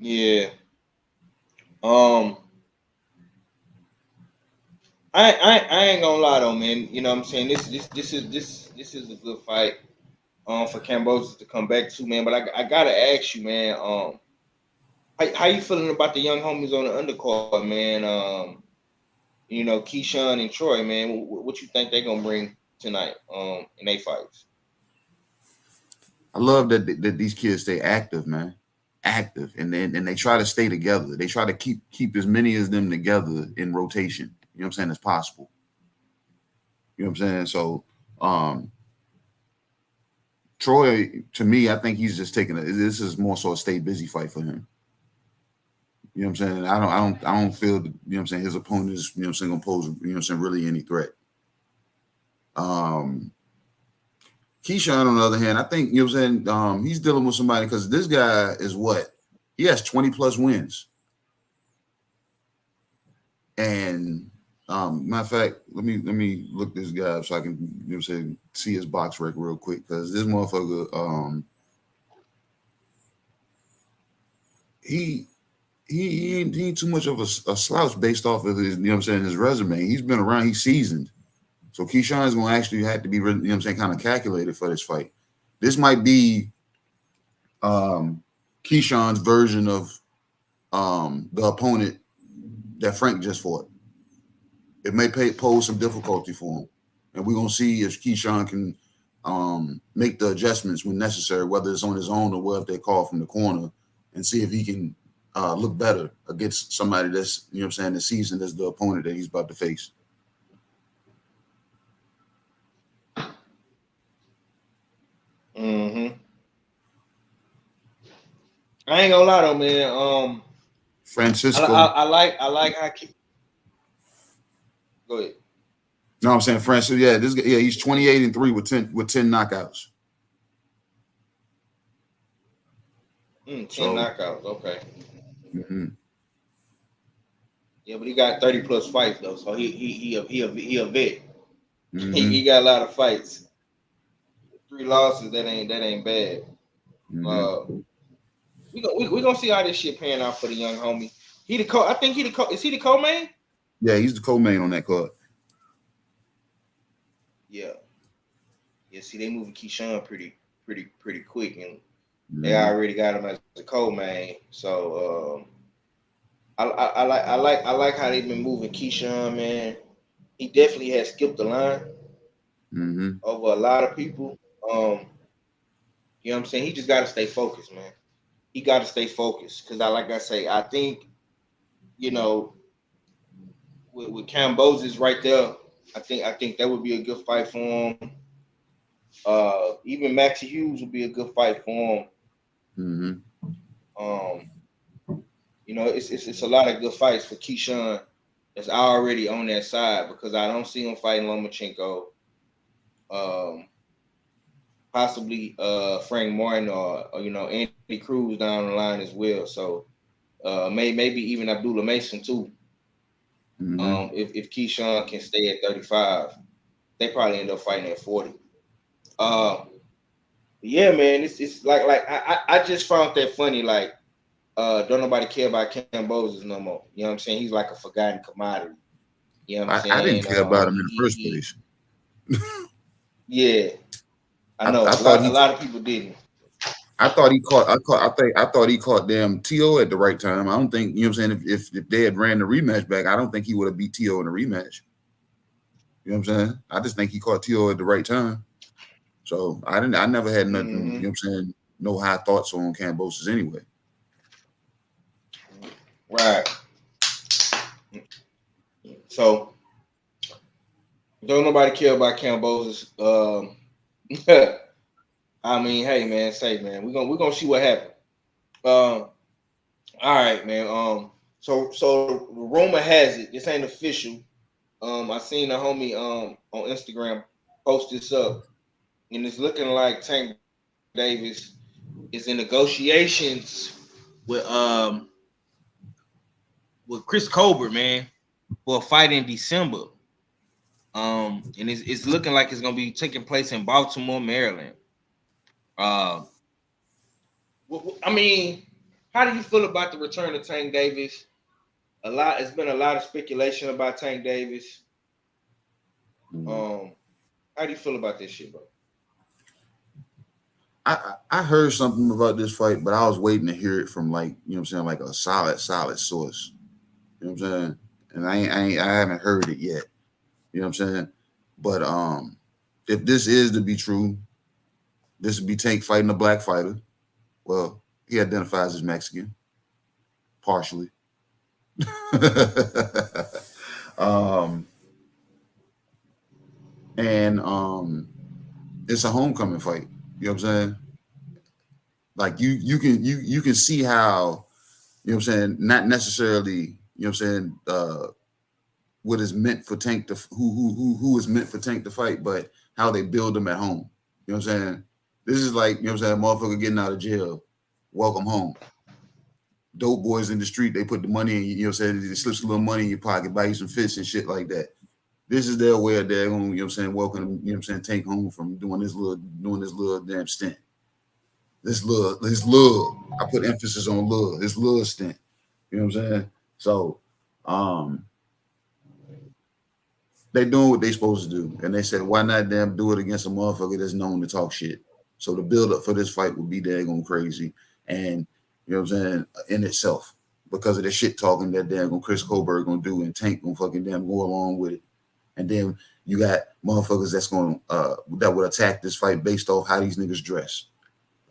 Yeah. Um. I ain't gonna lie though, man. You know what I'm saying? This is a good fight. For Kambosos to come back to, man. But I gotta ask you, man. How you feeling about the young homies on the undercard, man? You know, Keyshawn and Troy, man. What you think they gonna bring tonight? In their fights. I love that these kids stay active, man. Active, and they try to stay together. They try to keep as many as them together in rotation. You know what I'm saying? As possible. You know what I'm saying? So, Troy, to me, I think he's just taking this is more so a stay busy fight for him. You know what I'm saying? I don't feel you know what I'm saying his opponent is, you know what I'm saying, gonna pose, you know what I'm saying, really any threat. Keyshawn, on the other hand, I think, you know what I'm saying, he's dealing with somebody because this guy is what? He has 20 plus wins. And matter of fact, let me look this guy up so I can, you know what I'm saying, see his box record real quick, because this motherfucker, he ain't too much of a slouch based off of his, you know what I'm saying, his resume. He's been around, he's seasoned. So Keyshawn is gonna actually have to be, you know what I'm saying, kind of calculated for this fight. This might be Keyshawn's version of the opponent that Frank just fought. It may pose some difficulty for him, and we're gonna see if Keyshawn can make the adjustments when necessary, whether it's on his own or whether they call from the corner, and see if he can look better against somebody that's, you know what I'm saying, the seasoned as the opponent that he's about to face. Mm-hmm. I ain't gonna lie though, man. Francisco. I like how. Go ahead. No, I'm saying Francisco. Yeah, this guy, yeah, he's 28-3 with 10 knockouts. 10 knockouts. Okay. Mm-hmm. Yeah, but he got 30 plus fights though, so he a vet. Mm-hmm. He got a lot of fights. 3 losses, that ain't bad. Mm-hmm. We gonna see how this shit pan out for the young homie. He the co. I think he the co. Is he the co-main? Yeah, he's the co-main on that card. Yeah. Yeah. See, they moving Keyshawn pretty quick, and they Mm-hmm. already got him as the co-main. So I like how they've been moving Keyshawn, man. He definitely has skipped the line over a lot of people. You know what I'm saying? He just got to stay focused, man. He got to stay focused because, like I say, I think, you know, with Kambosos right there, I think that would be a good fight for him. Even Maxie Hughes would be a good fight for him. You know, it's a lot of good fights for Keyshawn that's already on that side because I don't see him fighting Lomachenko. Possibly Frank Martin or you know, Andy Cruz down the line as well. So maybe even Abdullah Mason too. If Keyshawn can stay at 35, they probably end up fighting at 40. Yeah, man, it's like I just found that funny. Like, don't nobody care about Kambosos no more. You know what I'm saying? He's like a forgotten commodity. You know what I'm saying? I didn't care about him in the first place. Yeah, I know. I a lot of people didn't. I thought he caught damn T.O. at the right time. I don't think, you know what I'm saying, if they had ran the rematch back, I don't think he would have beat T.O. in the rematch. You know what I'm saying? I just think he caught T.O. at the right time. So I never had nothing, you know what I'm saying, no high thoughts on Kambosos anyway. Right. So don't nobody care about Kambosos. I mean, hey man, we're gonna see what happens. All right, man. So the rumor has it, this ain't official. I seen a homie on Instagram post this up, and it's looking like Tank Davis is in negotiations with Chris Colbert, man, for a fight in December. And it's looking like it's gonna be taking place in Baltimore, Maryland. I mean, How do you feel about the return of Tank Davis? It's been a lot of speculation about Tank Davis. How do you feel about this shit, bro? I heard something about this fight, but I was waiting to hear it from, like, you know what I'm saying, like a solid source. You know what I'm saying? And I haven't heard it yet. You know what I'm saying? But if this is to be true, this would be Tank fighting a black fighter. Well, he identifies as Mexican, partially. And it's a homecoming fight. You know what I'm saying? Like you can see how, you know what I'm saying, not necessarily, you know what I'm saying, what is meant for Tank to who is meant for Tank to fight, but how they build them at home. You know what I'm saying? This is like, you know what I'm saying, motherfucker getting out of jail, welcome home. Dope boys in the street, they put the money in, you know what I'm saying, it slips a little money in your pocket, buy you some fish and shit like that. This is their way of they're going, you know what I'm saying, welcome, you know what I'm saying, Tank home from doing this little damn stint. This little, I put emphasis on little, this little stint. You know what I'm saying? So they doing what they supposed to do. And they said, why not damn do it against a motherfucker that's known to talk shit? So the build up for this fight would be daggone crazy. And you know what I'm saying, in itself, because of the shit talking that damn Chris Colbert gonna do, and Tank gonna fucking damn go along with it. And then you got motherfuckers that's gonna that would attack this fight based off how these niggas dress.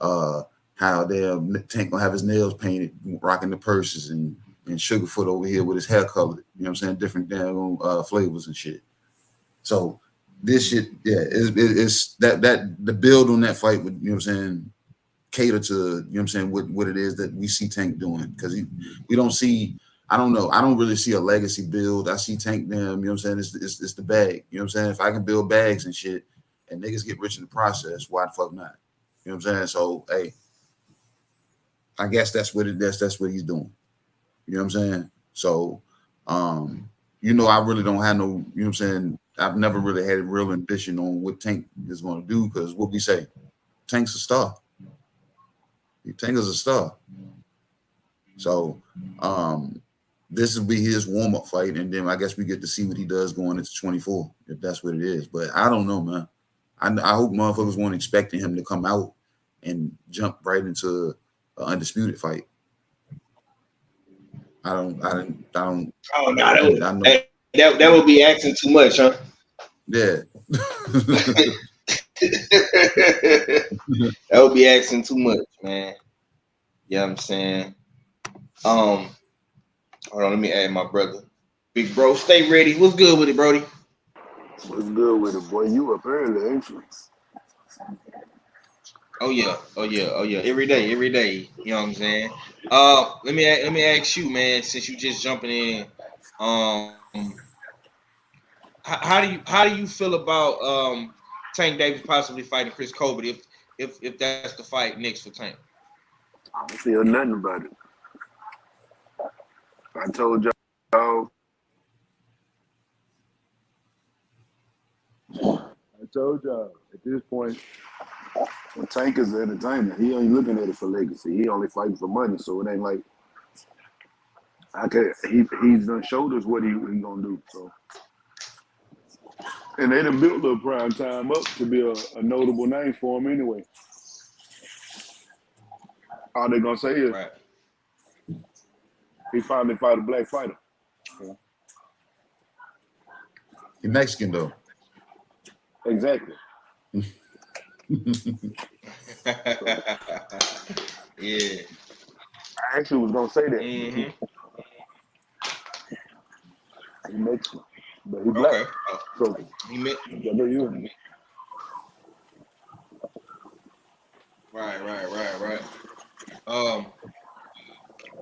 How damn Tank gonna have his nails painted, rocking the purses, and Sugarfoot over here with his hair colored. You know what I'm saying? Different damn flavors and shit. So this shit, yeah, it's that the build on that fight would, you know what I'm saying, cater to, you know what I'm saying, what it is that we see Tank doing. Because we don't see, I don't know, I don't really see a legacy build. I see Tank damn, you know what I'm saying, it's the bag. You know what I'm saying? If I can build bags and shit and niggas get rich in the process, why the fuck not? You know what I'm saying? So hey, I guess that's what he's doing. You know what I'm saying? So you know, I really don't have no, you know what I'm saying, I've never really had a real ambition on what Tank is going to do, because what we say, Tank's a star. Tank is a star. So this will be his warm-up fight, and then I guess we get to see what he does going into 24, if that's what it is. But I don't know, man. I hope motherfuckers weren't expecting him to come out and jump right into an undisputed fight. I don't. Oh no, that would be asking too much, huh? Yeah. That would be asking too much, man. You know what I'm saying? Hold on, let me add my brother. Big bro, stay ready. What's good with it, Brody? What's good with it, boy? You up early, ain't you? Oh yeah. Every day. You know what I'm saying? Let me ask you, man, since you just jumping in, how do you feel about Tank Davis possibly fighting Chris Colbert if that's the fight next for Tank? I don't feel nothing about it. I told y'all. At this point, Tank is an entertainer. He ain't looking at it for legacy. He only fighting for money. So it ain't like he's done showed us what he gonna do. So, and they done built the prime time up to be a notable name for him anyway. All they gonna say is he finally fought a black fighter. Yeah. He's Mexican though. Exactly. Yeah. I actually was gonna say that. Mm-hmm. He Mexican, but he black. Okay. So he met. Right.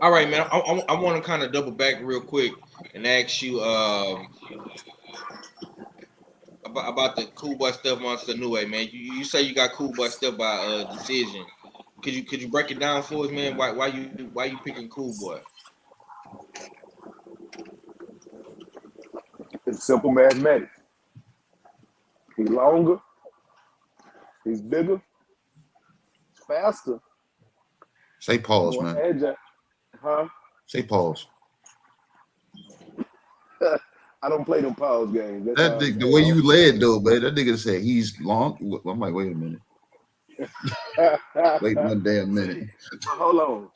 All right, man. I want to kind of double back real quick and ask you about the Cool Boy stuff Monster Nue, man. You say you got Cool Boy stuff by decision. Could you break it down for us, man? Why you picking Cool Boy? It's simple mathematics. He's longer. He's bigger. Faster. Say pause, man. Agile. Huh? Say pause. I don't play them pause games. That's That all I'm the way saying. you led though, man. That nigga said he's long. I'm like, wait a minute. Wait one damn minute. See, but hold on.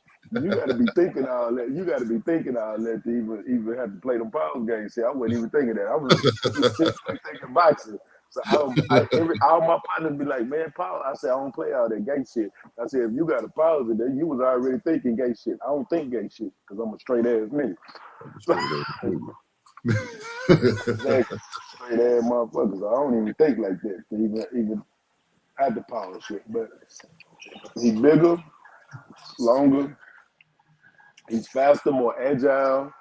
You got to be thinking all that. You got to be thinking all that to even have to play them pause games. See, I wasn't even thinking that. I was specifically thinking boxing. So all my partners be like, man, pause. I said, I don't play all that gay shit. I said, if you got to pause it, then you was already thinking gay shit. I don't think gay shit because I'm a straight ass nigga. Exactly. Straight ass motherfuckers. So I don't even think like that to even have to pause shit. But he's bigger, longer. He's faster, more agile.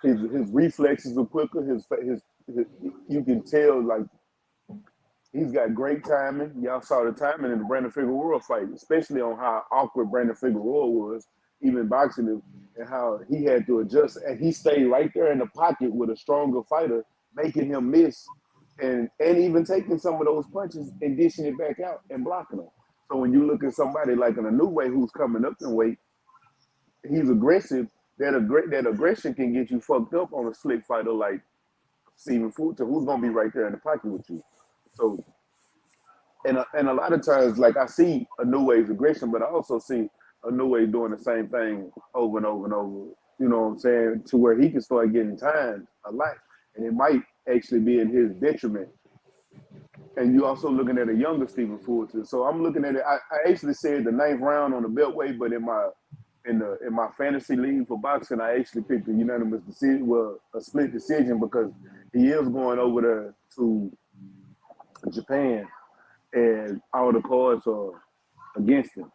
His reflexes are quicker. His you can tell like he's got great timing. Y'all saw the timing in the Brandon Figueroa fight, especially on how awkward Brandon Figueroa was, even boxing him, and how he had to adjust. And he stayed right there in the pocket with a stronger fighter, making him miss and even taking some of those punches and dishing it back out and blocking them. So when you look at somebody like in a new way who's coming up in weight, he's aggressive. That aggression can get you fucked up on a slick fighter like Stephen Fulton, who's gonna be right there in the pocket with you. So, and a lot of times, like I see a new way's aggression, but I also see a new way doing the same thing over and over and over. You know what I'm saying? To where he can start getting timed a lot, and it might actually be in his detriment. And you also looking at a younger Stephen Fulton. So I'm looking at it. I actually said the 9th round on the beltway, but in my fantasy league for boxing, I actually picked a unanimous decision, well, a split decision because he is going over there to Japan, and all the cards are against him.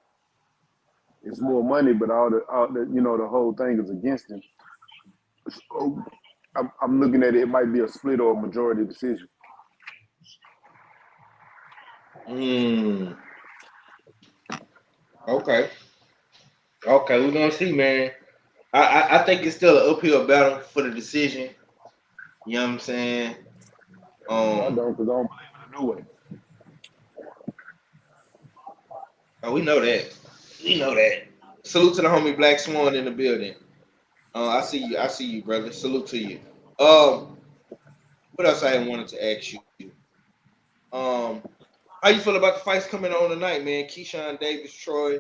It's more money, but all the the whole thing is against him. So I'm looking at it. It might be a split or a majority decision. Okay. Okay, we're gonna see, man. I think it's still an uphill battle for the decision. You know what I'm saying? I don't, because I don't believe in a new way. Oh, we know that. We know that. Salute to the homie Black Swan in the building. I see you. I see you, brother. Salute to you. What else I wanted to ask you? Um, how you feel about the fights coming on tonight, man? Keyshawn Davis, Troy,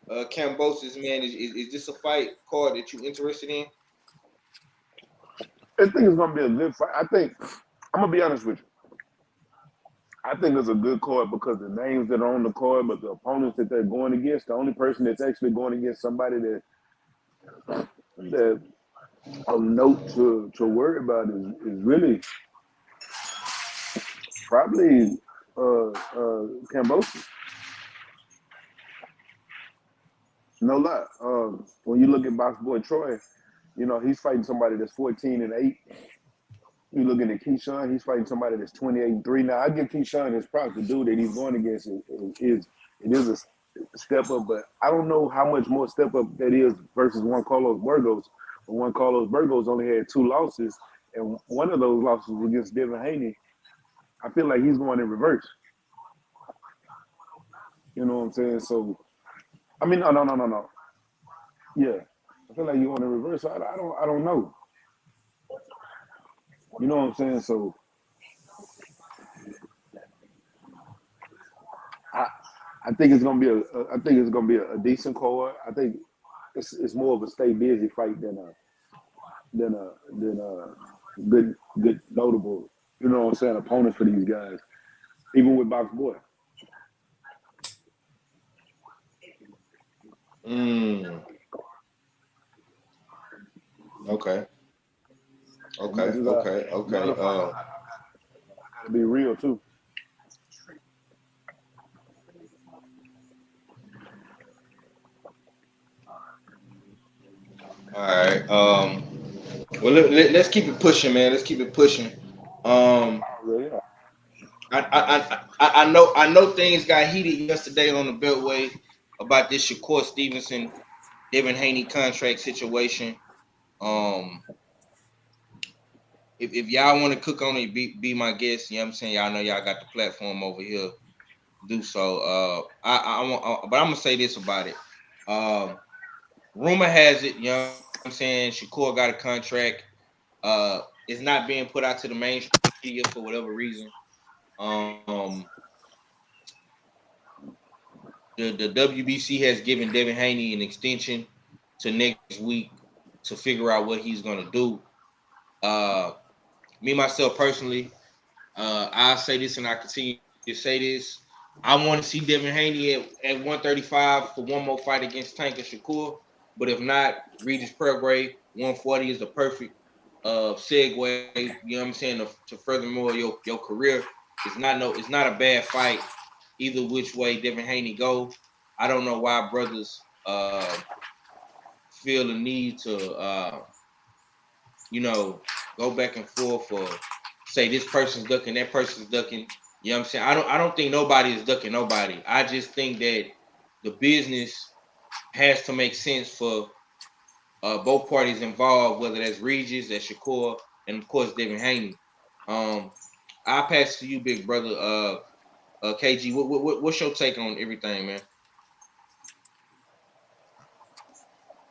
Kambosos, man. Is this a fight card that you interested in? I think it's gonna be a good fight. I think I'm gonna be honest with you. I think it's a good card because the names that are on the card, but the opponents that they're going against, the only person that's actually going against somebody that of note to worry about is really probably Kambosos. No lie. When you look at Box Boy Troy, he's fighting somebody that's 14-8. You looking at Keyshawn, he's fighting somebody that's 28-3. Now I give Keyshawn his props. The dude that he's going against is a step up, but I don't know how much more step up that is versus Juan Carlos Burgos. Juan Carlos Burgos only had 2 losses, and one of those losses was against Devin Haney. I feel like he's going in reverse. You know what I'm saying? So, I mean, no. Yeah, I feel like you're going in reverse. I don't know. You know what I'm saying? So, I think it's gonna be a decent card. I think it's more of a stay busy fight than a good notable. You know what I'm saying? Opponents for these guys, even with Box Boy. Okay. As much as Okay. I gotta be real too. All right. Well, let's keep it pushing, man. Let's keep it pushing. Um, Yeah. I know things got heated yesterday on the Beltway about this Shakur Stevenson, Devin Haney contract situation. Um, if y'all want to cook on it, be my guest. You know what I'm saying? Y'all know y'all got the platform over here. Do so. But I'm gonna say this about it. rumor has it, you know what I'm saying, Shakur got a contract. It's not being put out to the mainstream media for whatever reason. Um, the WBC has given Devin Haney an extension to next week to figure out what he's gonna do. Me myself personally, I say this and I continue to say this. I want to see Devin Haney at 135 for one more fight against Tank and Shakur. But if not, Regis Prograis 140 is the perfect segue. You know what I'm saying, to furthermore your career. It's not a bad fight either which way Devin Haney go. I don't know why brothers feel the need to go back and forth or say this person's ducking, that person's ducking. You know what I'm saying? I don't think nobody is ducking nobody. I just think that the business has to make sense for both parties involved, whether that's Regis, that's Shakur, and of course Devin Haney. I'll pass to you, big brother. KG, what's your take on everything, man?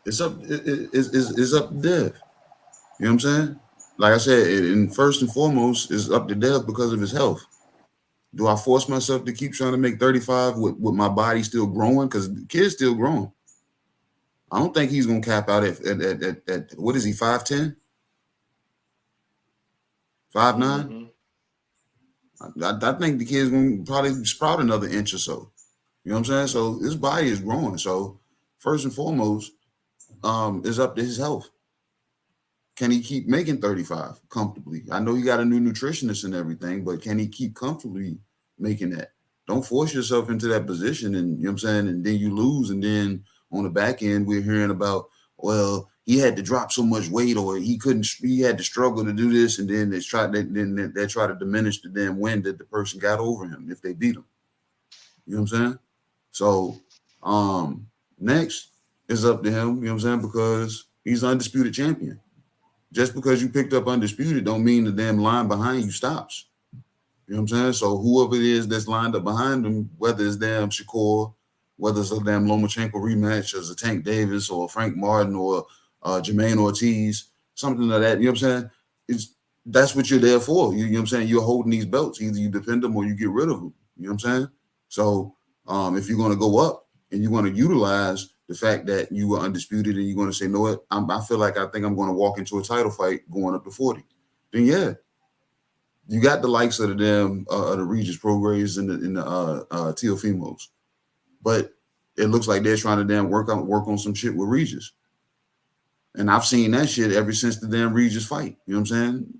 It's up. It's up to Dev. You know what I'm saying? Like I said, and first and foremost, is up to Dev because of his health. Do I force myself to keep trying to make 35 with my body still growing? Because the kid's still growing. I don't think he's gonna cap out at what is he, 5'10"? 5'9"? I think the kid's gonna probably sprout another inch or so. You know what I'm saying? So his body is growing. So first and foremost, is up to his health. Can he keep making 35 comfortably? I know he got a new nutritionist and everything, but can he keep comfortably making that? Don't force yourself into that position, and you know what I'm saying, and then you lose, and then on the back end we're hearing about, well, he had to drop so much weight, or he had to struggle to do this, and then they try to diminish the damn win that the person got over him if they beat him. You know what I'm saying? So next is up to him, you know what I'm saying, because he's the undisputed champion. Just because you picked up undisputed don't mean the damn line behind you stops. You know what I'm saying? So whoever it is that's lined up behind him, whether it's damn Shakur, whether it's a damn Lomachenko rematch as a Tank Davis or Frank Martin or Jermaine Ortiz, something like that, you know what I'm saying? That's what you're there for. You know what I'm saying? You're holding these belts. Either you defend them or you get rid of them. You know what I'm saying? So if you're going to go up and you're going to utilize the fact that you were undisputed and you're going to say, no, what? I feel like I think I'm going to walk into a title fight going up to 40. Then yeah, you got the likes of the damn the Regis Prograis and the Teofimos, but it looks like they're trying to damn work on some shit with Regis. And I've seen that shit ever since the damn Regis fight. You know what I'm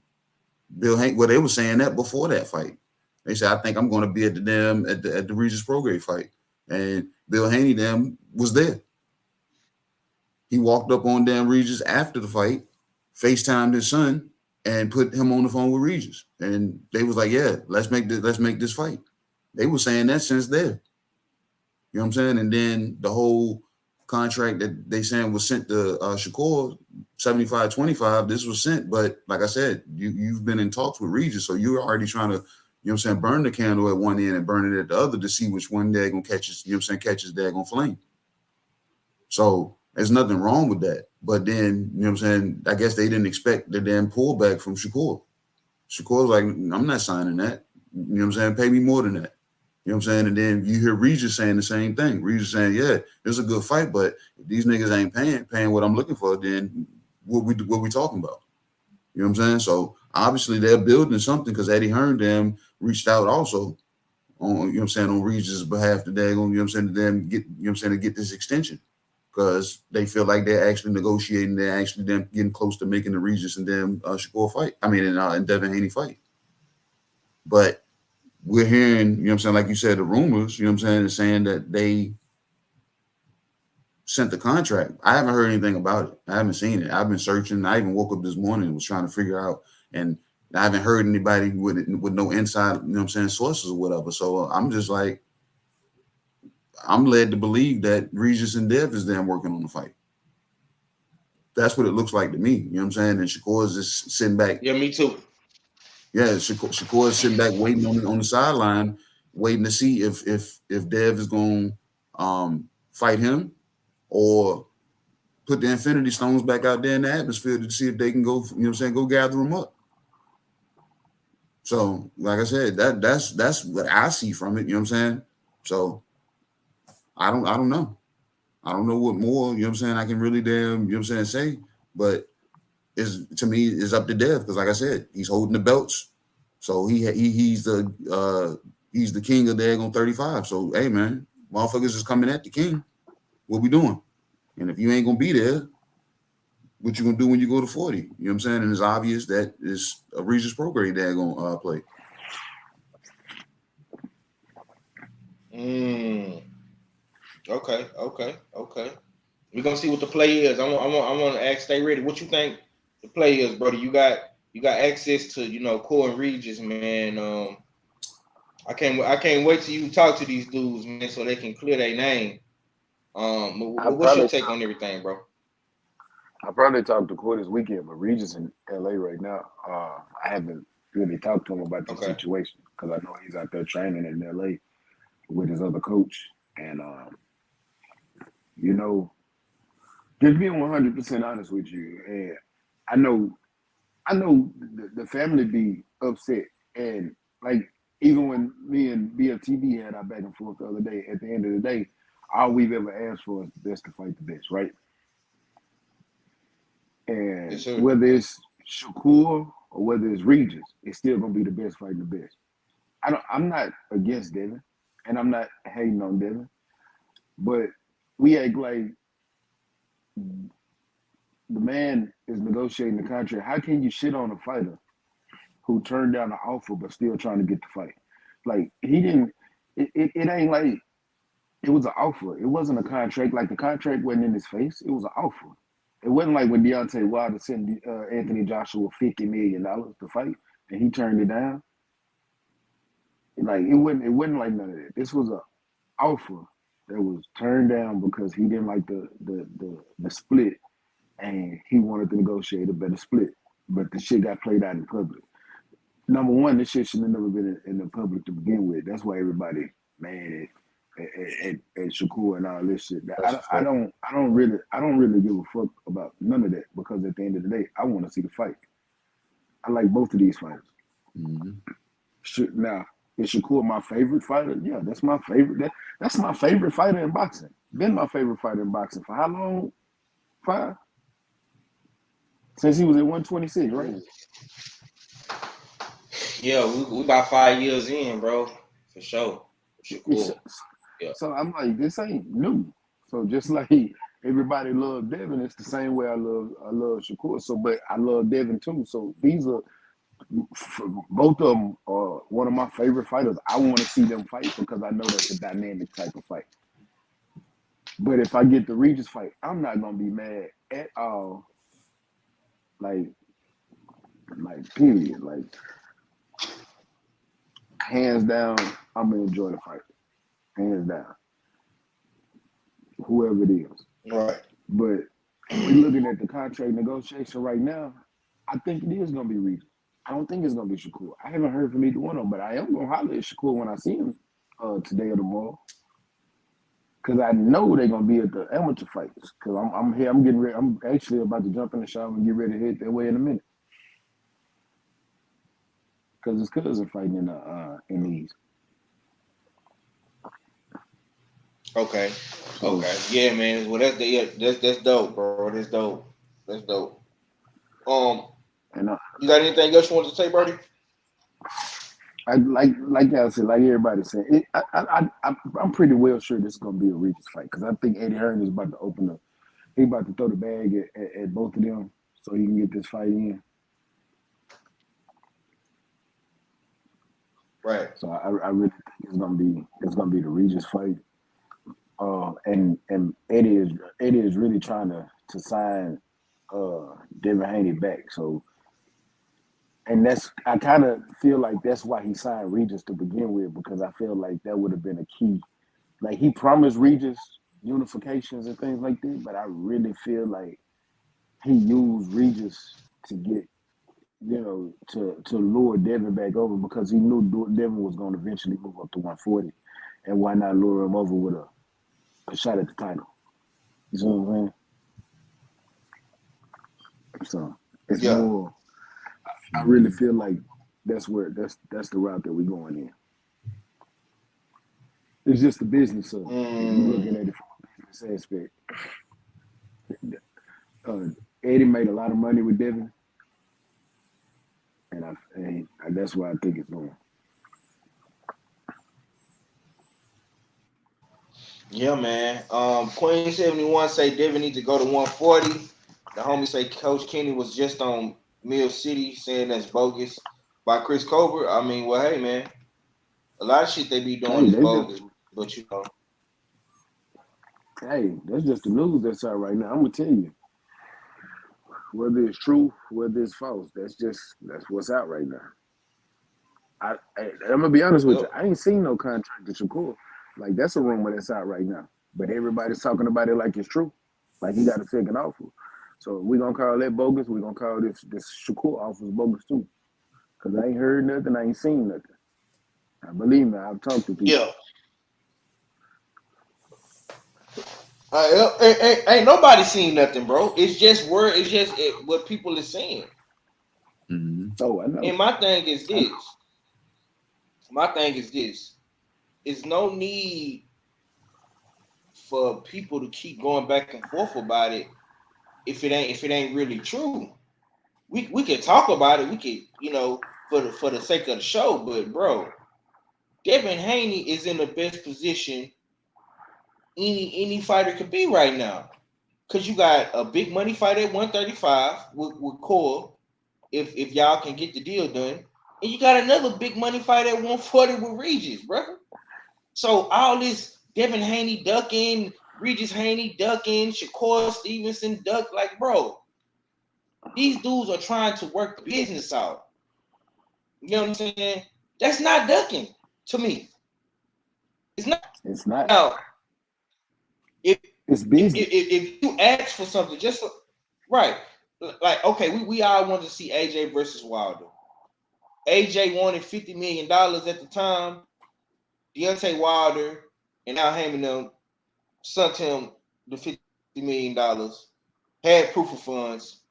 saying? Well, they were saying that before that fight. They said, I think I'm going to be at the Regis Prograis fight, and Bill Haney damn was there. He walked up on damn Regis after the fight, FaceTimed his son, and put him on the phone with Regis. And they was like, yeah, let's make this fight. They were saying that since there. You know what I'm saying? And then the whole contract that they saying was sent to Shakur, 75-25, this was sent. But like I said, you've been in talks with Regis, so you're already trying to, you know what I'm saying, burn the candle at one end and burn it at the other to see which one they're going to catch, you know what I'm saying, catches daggone flame. So there's nothing wrong with that. But then, you know what I'm saying, I guess they didn't expect the damn pullback from Shakur. Shakur's like, I'm not signing that. You know what I'm saying? Pay me more than that. You know what I'm saying? And then you hear Regis saying the same thing. Regis saying, yeah, it's a good fight, but if these niggas ain't paying what I'm looking for, then what we talking about? You know what I'm saying? So obviously they're building something because Eddie Hearn damn reached out also on, you know what I'm saying, on Regis' behalf today, you know what I'm saying, to them get, you know what I'm saying, to get this extension. Because they feel like they're actually negotiating, they're actually them getting close to making the Regis and them Shakur fight. I mean, and Devin Haney fight. But we're hearing, you know what I'm saying, like you said, the rumors, you know what I'm saying that they sent the contract. I haven't heard anything about it. I haven't seen it. I've been searching. I even woke up this morning and was trying to figure out, and I haven't heard anybody with no inside, you know what I'm saying, sources or whatever. So I'm just like, I'm led to believe that Regis and Dev is damn working on the fight. That's what it looks like to me. You know what I'm saying? And Shakur is just sitting back. Yeah, me too. Yeah, Shakur is sitting back waiting on the sideline, waiting to see if Dev is going to fight him, or put the Infinity Stones back out there in the atmosphere to see if they can go, you know what I'm saying, go gather them up. So, like I said, that's what I see from it, you know what I'm saying? So I don't know. I don't know what more, you know what I'm saying, I can really damn, you know what I'm saying, say, but to me, it's up to Dev, because like I said, he's holding the belts. So he's the king of the egg on 35. So hey man, motherfuckers is coming at the king. What we doing? And if you ain't gonna be there, what you gonna do when you go to 40? You know what I'm saying? And it's obvious that it's a Regis Prograde that gonna play. Okay. We're gonna see what the play is. I want to ask, stay ready. What you think the play is, brother? You got access to, you know, Core and Regis, man. I can't wait till you talk to these dudes, man, so they can clear their name. What's your take on everything, bro? I probably talked to Core this weekend, but Regis in LA right now. I haven't really talked to him about the situation, because I know he's out there training in LA with his other coach. And you know, just being 100% honest with you, and I know the family be upset, and like even when me and BFTV had our back and forth the other day, at the end of the day, all we've ever asked for is the best to fight the best, right? And Yes, sir. whether it's Shakur or whether it's Regis, it's still gonna be the best fighting the best. I'm not against Devin, and I'm not hating on Devin, but we act like the man is negotiating the contract. How can you shit on a fighter who turned down the offer but still trying to get the fight? Like, he didn't. It ain't like it was an offer. It wasn't a contract. Like, the contract wasn't in his face. It was an offer. It wasn't like when Deontay Wilder sent Anthony Joshua $50 million to fight and he turned it down. Like, it wasn't like none of that. This was an offer that was turned down because he didn't like the split, and he wanted to negotiate a better split. But the shit got played out in public. Number one, this shit should have never been in the public to begin with. That's why everybody mad at Shakur and all this shit. I don't really give a fuck about none of that, because at the end of the day, I want to see the fight. I like both of these fighters. Mm-hmm. Now, is Shakur my favorite fighter? Yeah, that's my favorite. That's my favorite fighter in boxing. Been my favorite fighter in boxing for how long? 5? Since he was at 126, right? Yeah, we about 5 years in, bro, for sure. Shakur. Yeah. So I'm like, this ain't new. So just like everybody loved Devin, it's the same way I love Shakur. So, but I love Devin too. So these are, both of them are one of my favorite fighters. I want to see them fight because I know that's a dynamic type of fight. But if I get the Regis fight, I'm not gonna be mad at all. Like period. Like, hands down, I'm gonna enjoy the fight. Hands down. Whoever it is. Right. But we're looking at the contract negotiation right now. I think it is gonna be Regis. I don't think it's gonna be Shakur. I haven't heard from either one of them, but I am gonna holler at Shakur when I see him today or tomorrow. Cause I know they're gonna be at the amateur fights. Cause I'm here. I'm getting ready. I'm actually about to jump in the shower and get ready to hit that way in a minute. Cause his cousin fighting in these. Okay. Yeah, man. Well, that's dope, bro. That's dope. And you got anything else you want to say, Brody? I like y'all said, like everybody said, I'm pretty well sure this is gonna be a Regis fight, because I think Eddie Hearn is about to open up. He about to throw the bag at both of them so he can get this fight in. Right. So I really think it's gonna be the Regis fight. And Eddie is really trying to sign Devin Haney back. So, and I kind of feel like that's why he signed Regis to begin with, because I feel like that would have been a key. Like, he promised Regis unifications and things like that, but I really feel like he used Regis to get, to lure Devin back over, because he knew Devin was going to eventually move up to 140, and why not lure him over with a shot at the title? You see what I'm saying? So it's Yeah. more. I really feel like that's the route that we're going in. It's just the business of it. If you're looking at it from a business aspect. Eddie made a lot of money with Devin, and that's where I think it's going. Yeah, man. Queen 71 say Devin need to go to 140. The homie say Coach Kenny was just on Mill City saying that's bogus by Chris Colbert. I mean, well, hey, man, a lot of shit they be doing is bogus, but you know. Hey, that's just the news that's out right now. I'm gonna tell you, whether it's true, whether it's false, that's what's out right now. I'm gonna be honest with you. I ain't seen no contract to Shakur. Like that's a rumor that's out right now, but everybody's talking about it like it's true, like he got a second offer. So we gonna call that bogus. We gonna call this Shakur offer bogus too, cause I ain't heard nothing. I ain't seen nothing. I believe me, I've talked to people. Yeah. Ain't nobody seen nothing, bro. It's just word. It's just what people are saying. Mm-hmm. Oh, I know. And my thing is this. It's no need for people to keep going back and forth about it if it ain't really true. We can talk about it. We can, you know, for the sake of the show. But bro, Devin Haney is in the best position any fighter could be right now. Cause you got a big money fight at 135 with Cole, if y'all can get the deal done, and you got another big money fight at 140 with Regis, bro. So all this Devin Haney ducking, Regis Haney ducking, Shakur Stevenson duck, like, bro, these dudes are trying to work the business out. You know what I'm saying? That's not ducking to me. It's not. It's not. Now, It's business. If you ask for something, just for, right, like, okay, we all wanted to see AJ versus Wilder. AJ wanted $50 million at the time. Deontay Wilder and Al Heyman them sent him the $50 million, had proof of funds,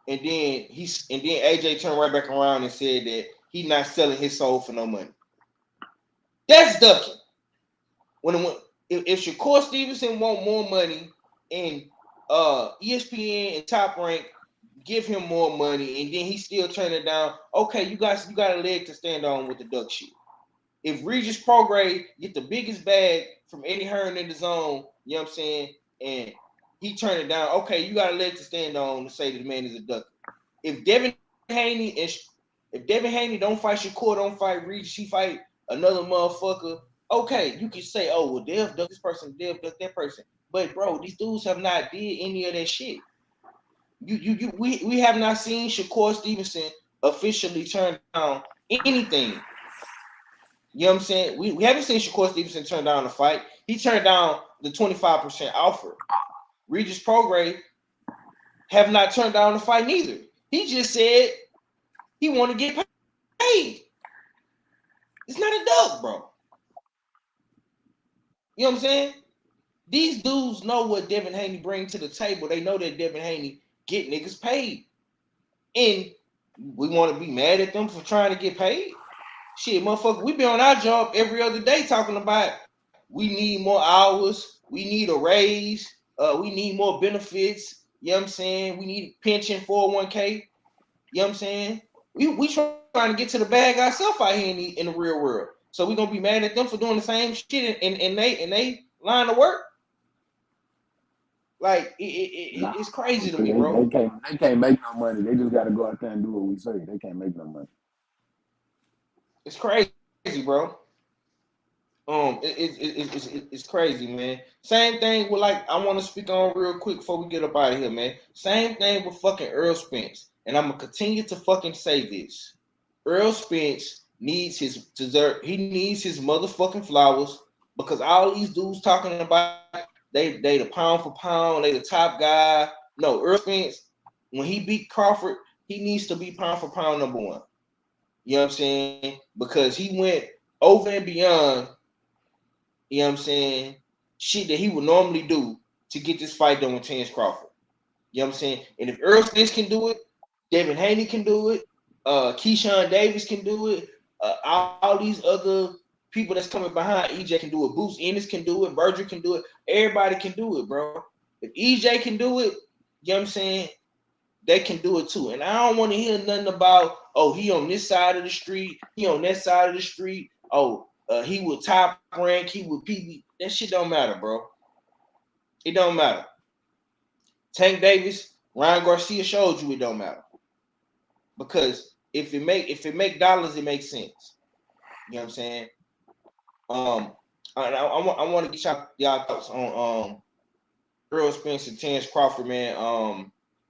and then AJ turned right back around and said that he's not selling his soul for no money. That's ducking. If Shakur Stevenson want more money and ESPN and Top Rank give him more money and then he still turn it down, okay, you got a leg to stand on with the duck shit. If Regis Prograis get the biggest bag from Eddie Hearn in the zone, you know what I'm saying, and he turn it down, okay, you got a leg to stand on to say that the man is a duck. If Devin Haney don't fight Shakur, don't fight Regis, he fight another motherfucker, okay, you can say, oh, well, Dev duck this person, Dev duck that person. But bro, these dudes have not did any of that shit. We have not seen Shakur Stevenson officially turn down anything. You know what I'm saying? We haven't seen Shakur Stevenson turn down a fight. He turned down the 25% offer. Regis Prograis have not turned down the fight neither. He just said he want to get paid. It's not a duck, bro. You know what I'm saying? These dudes know what Devin Haney brings to the table. They know that Devin Haney get niggas paid. And we want to be mad at them for trying to get paid? Shit, motherfucker, we be on our job every other day talking about we need more hours, we need a raise, we need more benefits, you know what I'm saying? We need pension, 401k, you know what I'm saying? We trying to get to the bag ourselves out here in the real world. So we gonna be mad at them for doing the same shit and they line of work. Like it's crazy to me, bro. They can't make no money. They just got to go out there and do what we say. They can't make no money. It's crazy, bro. It's crazy, man. Same thing with, like, I want to speak on real quick before we get up out of here, man. Same thing with fucking Earl Spence, and I'm gonna continue to fucking say this. Earl Spence needs his dessert. He needs his motherfucking flowers, because all these dudes talking about they the pound for pound, they the top guy. No, Earl Spence, when he beat Crawford, he needs to be pound for pound number one. You know what I'm saying? Because he went over and beyond, you know what I'm saying, shit that he would normally do to get this fight done with Terence Crawford. You know what I'm saying? And if Earl Spence can do it, Devin Haney can do it, Keyshawn Davis can do it, all these other people that's coming behind EJ can do it. Boots Ennis can do it. Virgil can do it. Everybody can do it, bro. If EJ can do it, you know what I'm saying? They can do it too. And I don't want to hear nothing about, oh, he on this side of the street, he on that side of the street. Oh, he was top rank, he was PB. That shit don't matter, bro. It don't matter. Tank Davis, Ryan Garcia showed you it don't matter. Because if it make dollars, it makes sense. You know what I'm saying? I want to get y'all thoughts on Earl Spence and Terrence Crawford, man.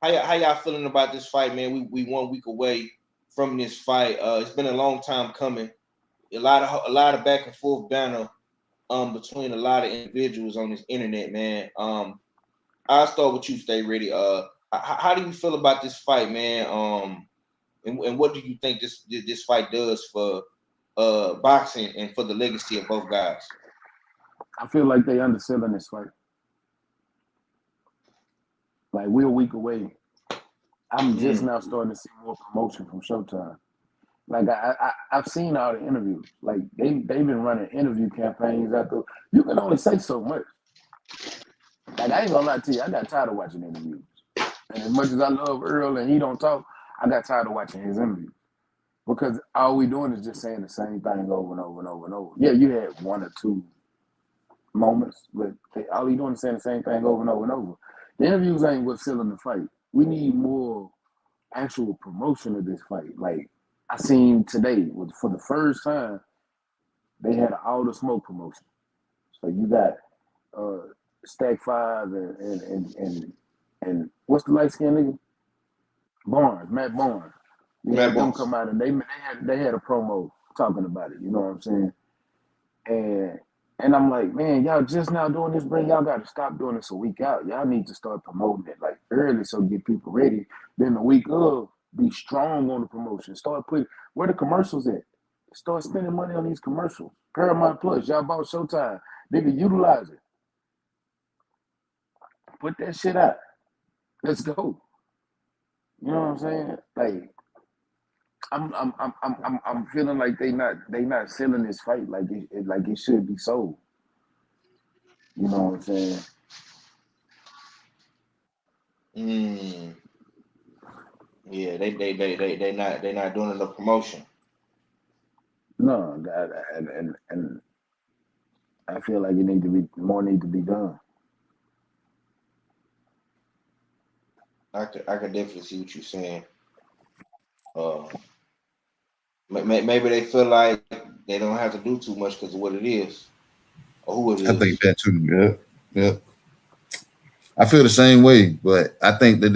How y'all feeling about this fight, man? We 1 week away from this fight. It's been a long time coming. A lot of back and forth banter between a lot of individuals on this internet, man. I'll start with you, Stay Ready. How do you feel about this fight, man? And what do you think this fight does for boxing and for the legacy of both guys? I feel like they underselling this fight. Like, we're a week away. I'm just now starting to see more promotion from Showtime. Like, I've seen all the interviews. Like, they've been running interview campaigns out there. You can only say so much. Like, I ain't gonna lie to you, I got tired of watching interviews. And as much as I love Earl and he don't talk, I got tired of watching his interviews. Because all we doing is just saying the same thing over and over and over and over. Yeah, you had 1 or 2 moments, but all he doing is saying the same thing over and over and over. The interviews ain't what's selling the fight. We need more actual promotion of this fight. Like, I seen today, for the first time, they had all the smoke promotion. So you got Stack 5 and what's the light skinned nigga? Barnes, Matt Barnes. You had them come out and they had a promo talking about it. You know what I'm saying? And I'm like, man, y'all just now doing this, bro. Y'all got to stop doing this a week out. Y'all need to start promoting it like early so get people ready. Then the week of, be strong on the promotion. Start putting where the commercials at. Start spending money on these commercials. Paramount Plus, y'all bought Showtime. They can utilize it. Put that shit out. Let's go. You know what I'm saying? Like, I'm feeling like they not selling this fight like it should be sold. You know what I'm saying? Yeah, they not doing enough promotion. No, and I feel like it need to be done. I could definitely see what you're saying. Maybe they feel like they don't have to do too much because of what it is or who it is. I think that too. Yeah. I feel the same way, but I think that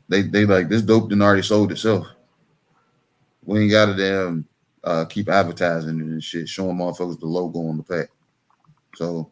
they like this dope done already sold itself. We ain't got to keep advertising and shit, showing motherfuckers the logo on the pack. So,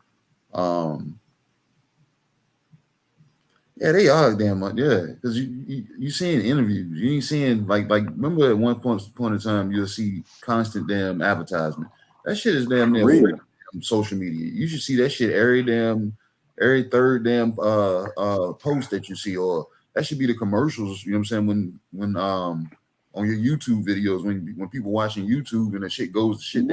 yeah, they are damn much. Yeah, because you seeing interviews, you ain't seeing like remember at one point in time you'll see constant damn advertisement. That shit is damn near free on social media. You should see that shit every third damn post that you see, or that should be the commercials. You know what I'm saying? When on your YouTube videos, when people watching YouTube and that shit goes to shit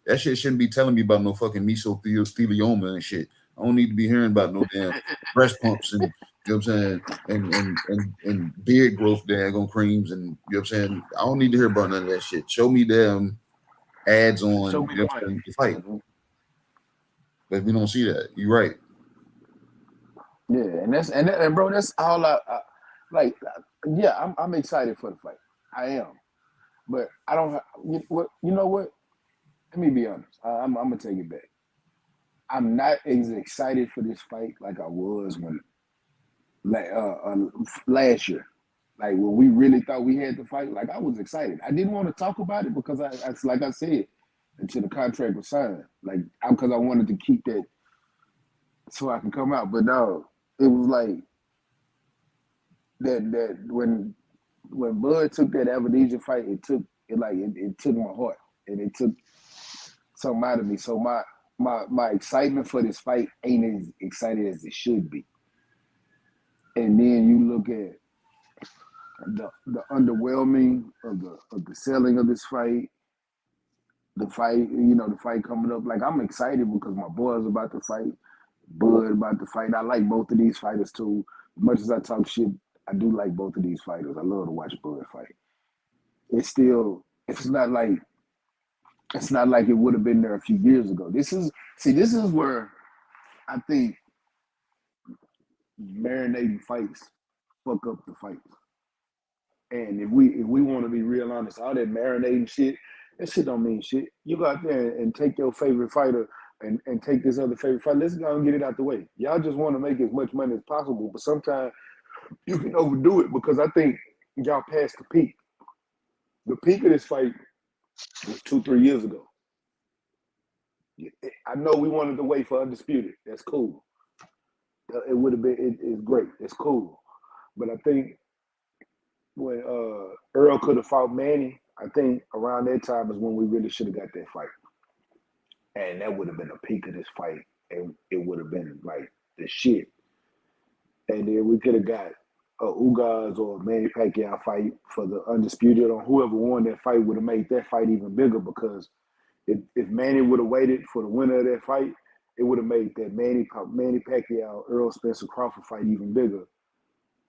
that shit shouldn't be telling me about no fucking mesothelioma and shit. I don't need to be hearing about no damn breast pumps and you know what I'm saying and beard growth daggone creams and you know what I'm saying. I don't need to hear about none of that shit. Show me them ads on you know what I'm saying, the fight. But we don't see that. You're right. Yeah, and bro, that's all I like. Yeah, I'm excited for the fight. I am, but I don't. You know what? Let me be honest. I'm gonna take it back. I'm not as excited for this fight like I was when last year. Like when we really thought we had the fight, like I was excited. I didn't want to talk about it because I like I said, until the contract was signed. Like because I wanted to keep that so I can come out. But no, it was like that when Bud took that Avedija fight, it took my heart and it took something out of me. So my excitement for this fight ain't as excited as it should be. and then you look at the underwhelming of the selling of this fight, the fight coming up. Like, I'm excited because my boy's about to fight, Bud about to fight. I like both of these fighters too. As much as I talk shit, I do like both of these fighters. I love to watch Bud fight. It's not like it would have been there a few years ago. This is where I think marinating fights fuck up the fights. And if we want to be real honest, all that marinating shit, that shit don't mean shit. You go out there and take your favorite fighter and take this other favorite fighter. Let's go and get it out the way. Y'all just want to make as much money as possible, but sometimes you can overdo it because I think y'all passed the peak. The peak of this fight was 2-3 years ago. I know we wanted to wait for Undisputed. That's cool. It would have been. It's great. It's cool. But I think when Earl could have fought Manny, I think around that time is when we really should have got that fight. And that would have been the peak of this fight. And it would have been like the shit. And then we could have got a Ugas or a Manny Pacquiao fight for the Undisputed, or whoever won that fight would have made that fight even bigger, because if Manny would have waited for the winner of that fight, it would have made that Manny Pacquiao, Earl Spencer Crawford fight even bigger,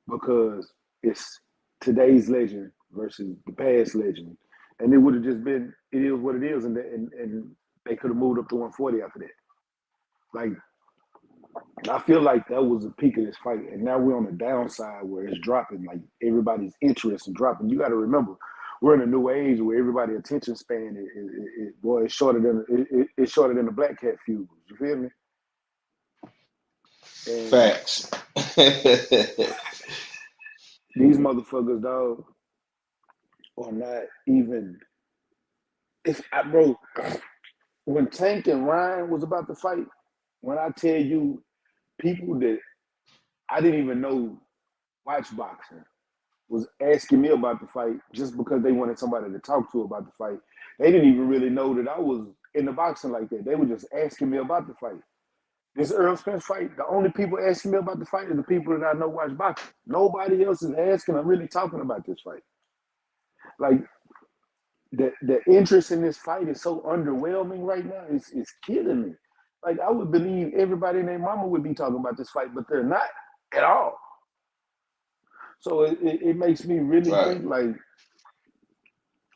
because it's today's legend versus the past legend. And it would have just been, it is what it is, and they could have moved up to 140 after that. Like, I feel like that was the peak of this fight, and now we're on the downside where it's dropping. Like, everybody's interest in dropping. You got to remember, we're in a new age where everybody's attention span it's shorter than the Black Cat feud. You feel me? And Facts. these motherfuckers, dog, are not even. Bro, when Tank and Ryan was about to fight, when I tell you, people that I didn't even know watch boxing was asking me about the fight just because they wanted somebody to talk to about the fight. They didn't even really know that I was in the boxing like that. They were just asking me about the fight. This Earl Spence fight, the only people asking me about the fight are the people that I know watch boxing. Nobody else is asking or really talking about this fight. Like, the interest in this fight is so underwhelming right now. It's killing me. Like, I would believe everybody and their mama would be talking about this fight, but they're not at all. So it makes me really think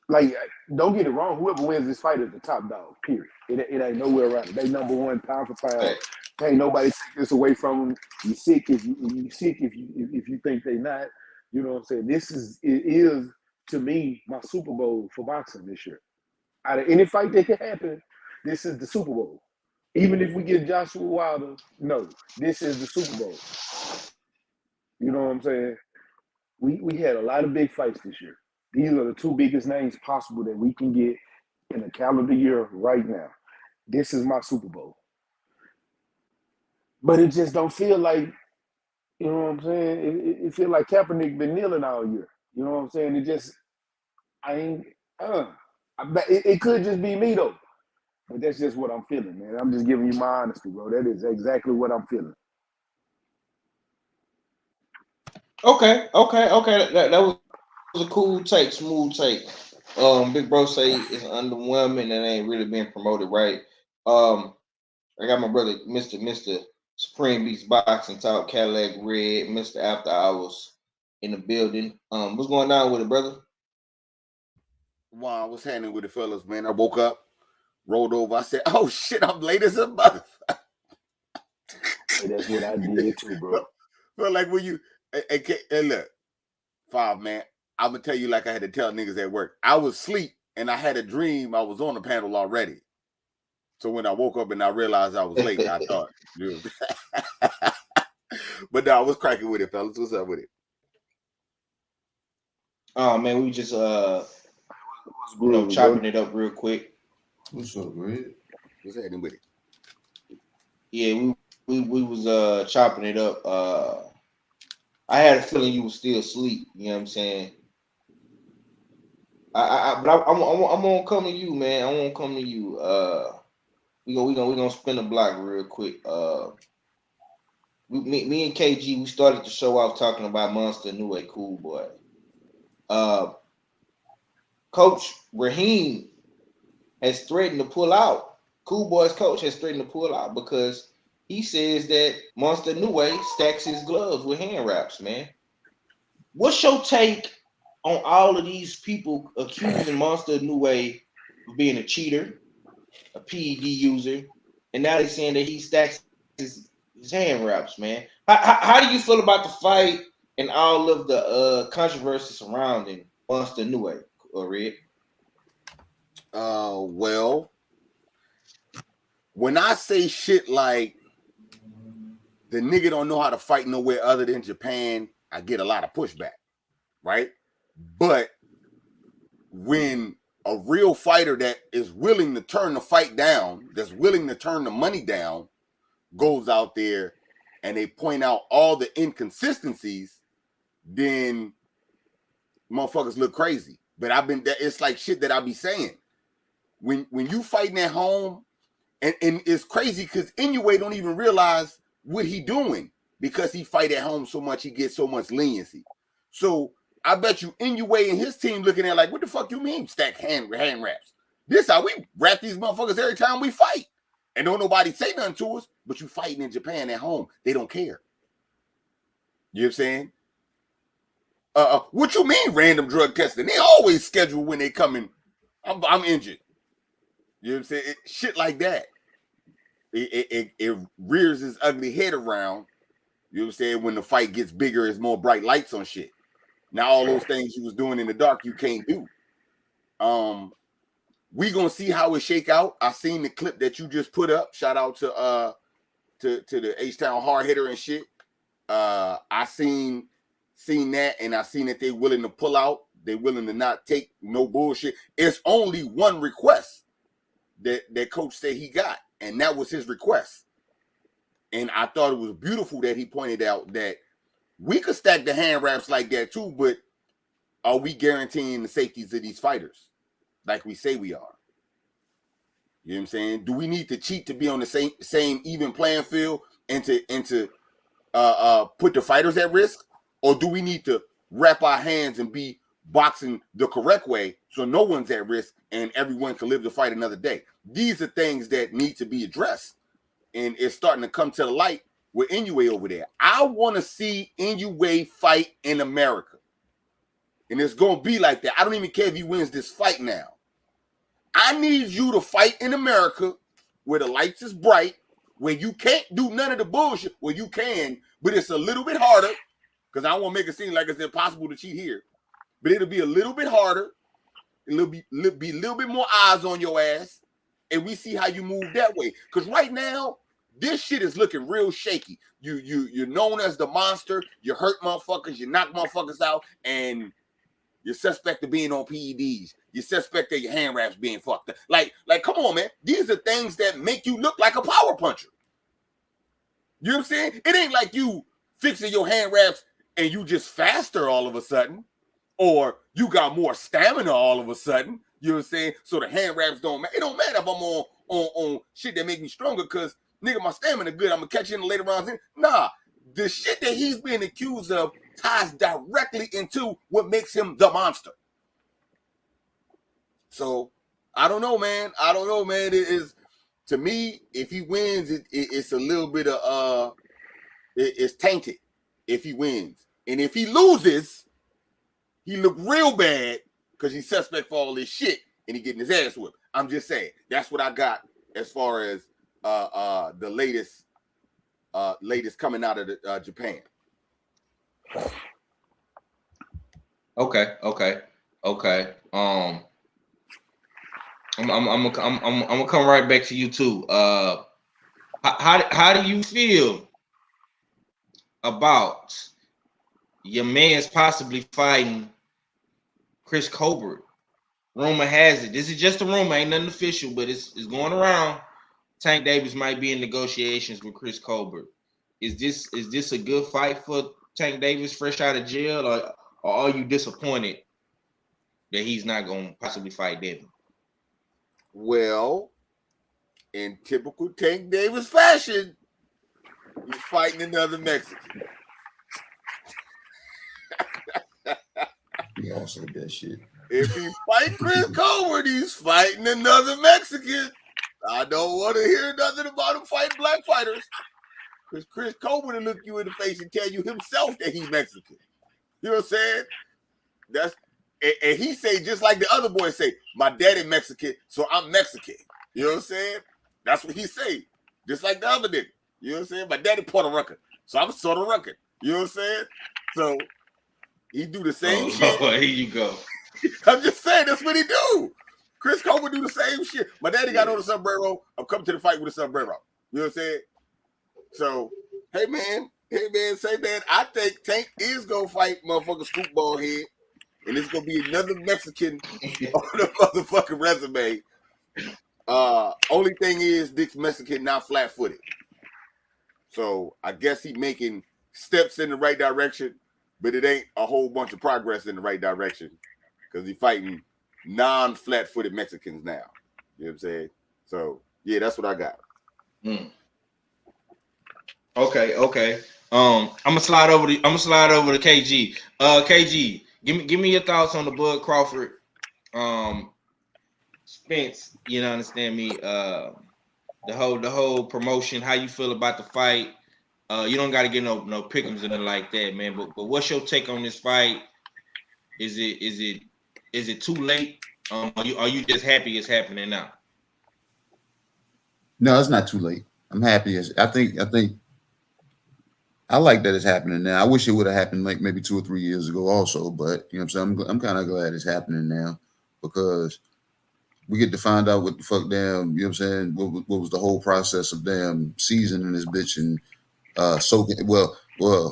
like, don't get it wrong. Whoever wins this fight is the top dog. Period. It ain't nowhere around it. They number one pound for pound. Ain't nobody take this away from them. You sick if you think they not. You know what I'm saying? It is to me my Super Bowl for boxing this year. Out of any fight that can happen, this is the Super Bowl. Even if we get Joshua Wilder, no, this is the Super Bowl. You know what I'm saying? We had a lot of big fights this year. These are the two biggest names possible that we can get in a calendar year right now. This is my Super Bowl. But it just don't feel like, you know what I'm saying? It feel like Kaepernick been kneeling all year. You know what I'm saying? It could just be me though. But that's just what I'm feeling, man. I'm just giving you my honesty, bro. That is exactly what I'm feeling. Okay. That was a cool take, smooth take. Big Bro say it's underwhelming and ain't really being promoted right. I got my brother, Mr. Supreme Beats Boxing Talk, Cadillac Red, Mr. After Hours in the building. What's going on with it, brother? Wow, what's happening with the fellas, man? I woke up, rolled over. I said, "Oh shit, I'm late as a mother." That's what I did too, bro. Felt like when you and look, Five, man, I'm gonna tell you like I had to tell niggas at work. I was asleep and I had a dream I was on the panel already. So when I woke up and I realized I was late, I thought, dude. But no, I was cracking with it, fellas. What's up with it? Oh man, we just chopping it up real quick. What's up, Red? What's happening with it? Yeah, we was chopping it up. I had a feeling you was still asleep. You know what I'm saying? But I'm gonna come to you, man. I want to come to you. We gonna spin the block real quick. me and KG, we started the show off talking about Monster Inoue, Cool Boy. Coach Raheem has threatened to pull out. Cool Boy's coach has threatened to pull out because he says that Monster Inoue stacks his gloves with hand wraps, man. What's your take on all of these people accusing Monster Inoue of being a cheater, a PED user, and now they're saying that he stacks his hand wraps, man? How do you feel about the fight and all of the controversy surrounding Monster Inoue, Red? Well, when I say shit like the nigga don't know how to fight nowhere other than Japan, I get a lot of pushback, right? But when a real fighter that is willing to turn the fight down, that's willing to turn the money down, goes out there and they point out all the inconsistencies, then motherfuckers look crazy. But it's like shit that I be saying. When you fighting at home, and it's crazy because Inoue don't even realize what he doing because he fight at home so much, he gets so much leniency. So I bet you Inoue and his team looking at like, what the fuck you mean stack hand wraps? This how we wrap these motherfuckers every time we fight. And don't nobody say nothing to us, but you fighting in Japan at home. They don't care. You know what I'm saying? What you mean random drug testing? They always schedule when they coming. I'm injured. You know what I'm saying? Shit like that. It rears its ugly head around. You know what I'm saying? When the fight gets bigger, it's more bright lights on shit. Now all those things you was doing in the dark, you can't do. We gonna see how it shake out. I seen the clip that you just put up. Shout out to the H-Town hard hitter and shit. I seen that, and I seen that they willing to pull out. They willing to not take no bullshit. It's only one request that coach said he got, and that was his request. And I thought it was beautiful that he pointed out that we could stack the hand wraps like that too, but are we guaranteeing the safeties of these fighters like we say we are? You know what I'm saying? Do we need to cheat to be on the same even playing field and to put the fighters at risk? Or do we need to wrap our hands and be boxing the correct way so no one's at risk and everyone can live to fight another day? These are things that need to be addressed. And it's starting to come to the light with Inoue over there. I want to see Inoue fight in America. And it's going to be like that. I don't even care if he wins this fight now. I need you to fight in America where the lights is bright, where you can't do none of the bullshit. Well, you can, but it's a little bit harder because I don't want to make it seem like it's impossible to cheat here. But it'll be a little bit harder. It'll be a little bit more eyes on your ass. And we see how you move that way. Because right now, this shit is looking real shaky. You're known as the monster. You hurt motherfuckers. You knock motherfuckers out. And you're suspect of being on PEDs. You're suspect of your hand wraps being fucked up. Like, come on, man. These are things that make you look like a power puncher. You know what I'm saying? It ain't like you fixing your hand wraps and you just faster all of a sudden. Or you got more stamina all of a sudden. You know what I'm saying? So the hand wraps don't matter. It don't matter if I'm on shit that make me stronger because, nigga, my stamina good. I'm going to catch you in the later rounds. Nah, the shit that he's being accused of ties directly into what makes him the monster. So, I don't know, man. It is, to me, if he wins, it's a little bit of, it's tainted if he wins. And if he loses, he look real bad because he's suspect for all this shit and he getting his ass whipped. I'm just saying. That's what I got as far as the latest coming out of the, Japan. Okay. I'm gonna come right back to you too. How do you feel about your man's possibly fighting Chris Colbert? Rumor has it. This is just a rumor, ain't nothing official, but it's going around. Tank Davis might be in negotiations with Chris Colbert. Is this a good fight for Tank Davis fresh out of jail, or are you disappointed that he's not going to possibly fight Devin? Well, in typical Tank Davis fashion, He's fighting another Mexican. He also did that shit. If he fight Chris Colbert, he's fighting another Mexican. I don't want to hear nothing about him fighting black fighters. Because Chris Colbert will look you in the face and tell you himself that he's Mexican. You know what I'm saying? And he say, just like the other boys say, my daddy Mexican, so I'm Mexican. You know what I'm saying? That's what he say. Just like the other nigga. You know what I'm saying? My daddy Puerto Rican, so I'm Puerto Rican. You know what I'm saying? So he do the same shit. Here you go. I'm just saying, that's what he do. Chris Colbert do the same shit. My daddy got on a sombrero. I'm coming to the fight with a sombrero. You know what I'm saying? So, hey man, I think Tank is gonna fight motherfucking Scoop Ball Head, and it's gonna be another Mexican on the motherfucking resume. Only thing is, Dick's Mexican, not flat-footed. So I guess he making steps in the right direction, but it ain't a whole bunch of progress in the right direction because he's fighting non-flat-footed Mexicans now. You know what I'm saying? So yeah, that's what I got. Okay. I'm gonna slide over to KG. KG, give me your thoughts on the Bud Crawford, Spence. You know, understand me? The whole promotion. How you feel about the fight? You don't got to get no pick'ems and nothing like that, man. But what's your take on this fight? Is it too late? Are you just happy it's happening now? No, it's not too late. I'm happy. I think I like that it's happening now. I wish it would have happened like maybe 2 or 3 years ago also, but you know what I'm saying? I'm kind of glad it's happening now because we get to find out what the fuck damn, you know what I'm saying? What was the whole process of damn seasoning this bitch and soaking, well,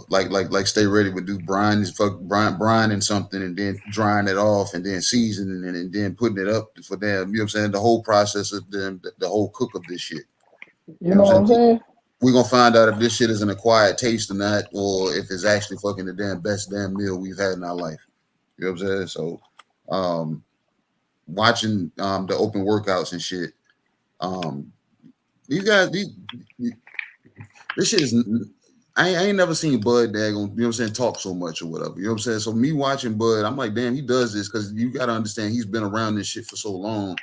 like Stay Ready would do, brining something and then drying it off and then seasoning it and then putting it up for them. You know what I'm saying? The whole process of them, the whole cook of this shit. You know what I'm saying? We're gonna find out if this shit is an acquired taste or not, or if it's actually fucking the damn best damn meal we've had in our life. You know what I'm saying? So watching the open workouts and shit, these guys, this shit is. I ain't never seen Bud daggone, you know what I'm saying, talk so much or whatever. You know what I'm saying? So me watching Bud, I'm like, damn, he does this because you got to understand he's been around this shit for so long.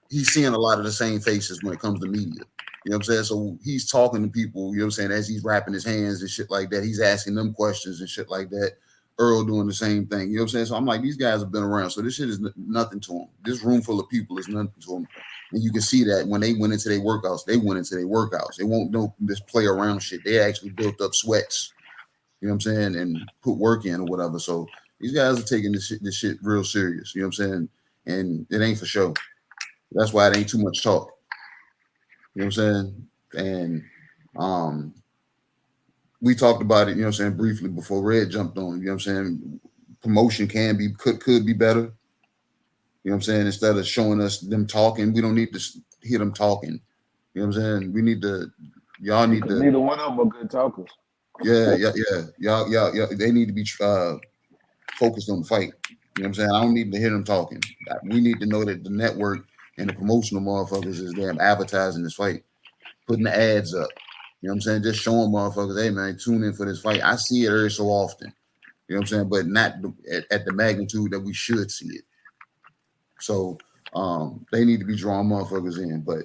He's seeing a lot of the same faces when it comes to media. You know what I'm saying? So he's talking to people, you know what I'm saying, as he's wrapping his hands and shit like that. He's asking them questions and shit like that. Earl doing the same thing. You know what I'm saying? So I'm like, these guys have been around. So this shit is nothing to them. This room full of people is nothing to them. And you can see that when they went into their workouts, they won't do this play around shit. They actually built up sweats, you know what I'm saying, and put work in or whatever. So these guys are taking this shit real serious, you know what I'm saying? And it ain't for show. That's why it ain't too much talk. You know what I'm saying? And we talked about it, you know what I'm saying, briefly before Red jumped on. You know what I'm saying? Promotion could be better. You know what I'm saying? Instead of showing us them talking, we don't need to hear them talking. You know what I'm saying? Y'all need to. Neither one of them are good talkers. Yeah. Y'all. They need to be focused on the fight. You know what I'm saying? I don't need to hear them talking. We need to know that the network and the promotional motherfuckers is damn advertising this fight, putting the ads up. You know what I'm saying? Just showing motherfuckers, hey man, tune in for this fight. I see it every so often. You know what I'm saying? But not at the magnitude that we should see it. So they need to be drawing motherfuckers in. But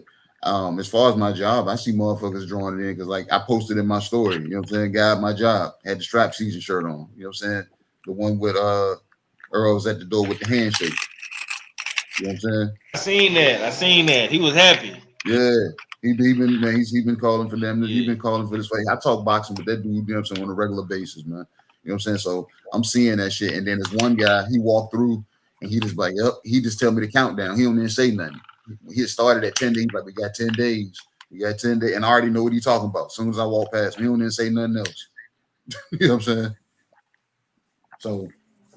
as far as my job, I see motherfuckers drawing it in because like I posted in my story, you know what I'm saying? Guy at my job had the strap season shirt on. You know what I'm saying? The one with Earl's at the door with the handshake. You know what I'm saying? I seen that. He was happy. Yeah. He's been calling for them. He's been calling for this fight. I talk boxing with that dude, you know what I'm saying, on a regular basis, man. You know what I'm saying? So I'm seeing that shit. And then there's one guy, he walked through and he just like, yep, he just tell me the countdown. He don't even say nothing. He started at 10 days. He's like, we got 10 days. We got 10 days. And I already know what he's talking about. As soon as I walk past him, he don't even say nothing else. You know what I'm saying? So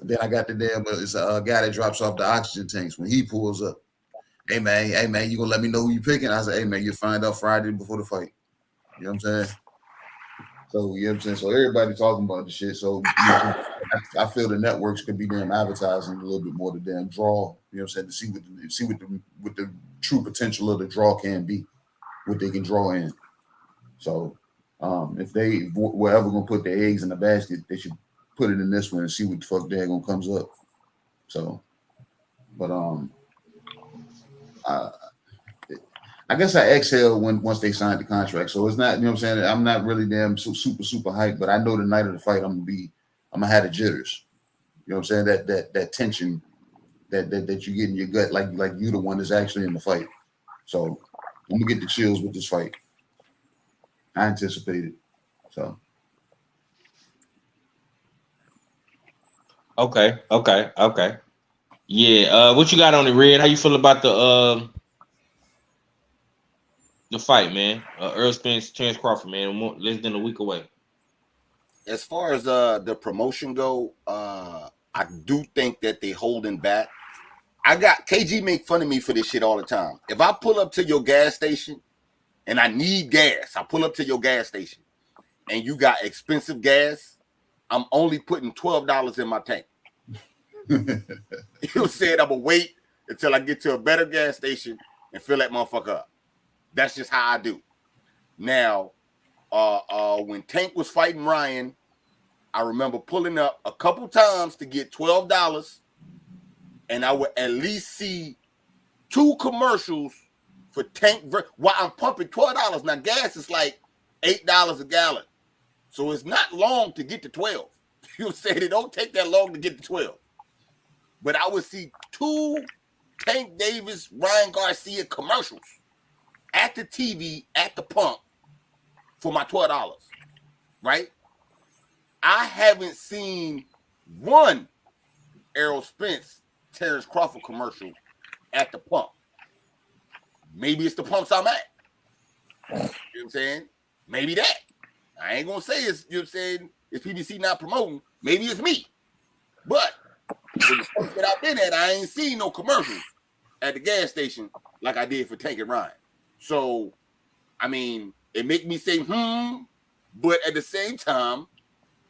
then I got the damn, it's a guy that drops off the oxygen tanks when he pulls up. Hey man, you gonna let me know who you picking? I said, hey man, you'll find out Friday before the fight. You know what I'm saying? So you know what I'm saying? So everybody talking about the shit. So you know, I feel the networks could be damn advertising a little bit more to damn draw. You know what I'm saying? To see what the true potential of the draw can be, what they can draw in. So If they were ever gonna put their eggs in the basket, they should put it in this one and see what the fuck daggone comes up. So, but I guess I exhaled once they signed the contract. So it's not, you know what I'm saying? I'm not really damn super hyped, but I know the night of the fight I'm gonna have the jitters. You know what I'm saying? That tension that you get in your gut, like you the one that's actually in the fight. So I'm gonna get the chills with this fight. I anticipate it. So Okay. Yeah. What you got on it, Red? How you feel about the fight, man? Earl Spence, Terence Crawford, man. Less than a week away. As far as the promotion go, I do think that they holding back. I got KG make fun of me for this shit all the time. If I pull up to your gas station and I need gas, I pull up to your gas station and you got expensive gas, I'm only putting $12 in my tank. You said I'm gonna wait until I get to a better gas station and fill that motherfucker up. That's just how I do. Now, when Tank was fighting Ryan, I remember pulling up a couple times to get $12, and I would at least see 2 commercials for Tank while I'm pumping $12. Now gas is like $8 a gallon, so it's not long to get to 12. You said it don't take that long to get to 12. But I would see 2 Tank Davis, Ryan Garcia commercials at the TV, at the pump for my $12, right? I haven't seen one Errol Spence, Terence Crawford commercial at the pump. Maybe it's the pumps I'm at. You know what I'm saying? Maybe that. I ain't gonna say it's, you know what I'm saying, it's PBC not promoting. Maybe it's me. But for the pumps that I've been at, I ain't seen no commercials at the gas station like I did for Tank and Ryan. So, I mean, it make me say, but at the same time,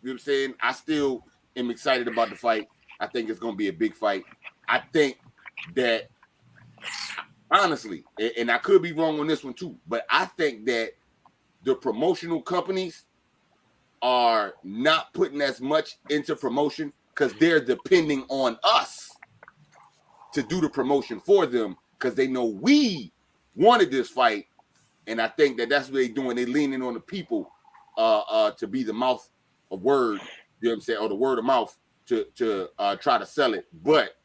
you know what I'm saying, I still am excited about the fight. I think it's going to be a big fight. I think that, honestly, and I could be wrong on this one too, but I think that the promotional companies are not putting as much into promotion because they're depending on us to do the promotion for them because they know we wanted this fight. And I think that that's what they're doing. They're leaning on the people to be the mouth of word, you know what I'm saying, or the word of mouth to try to sell it. But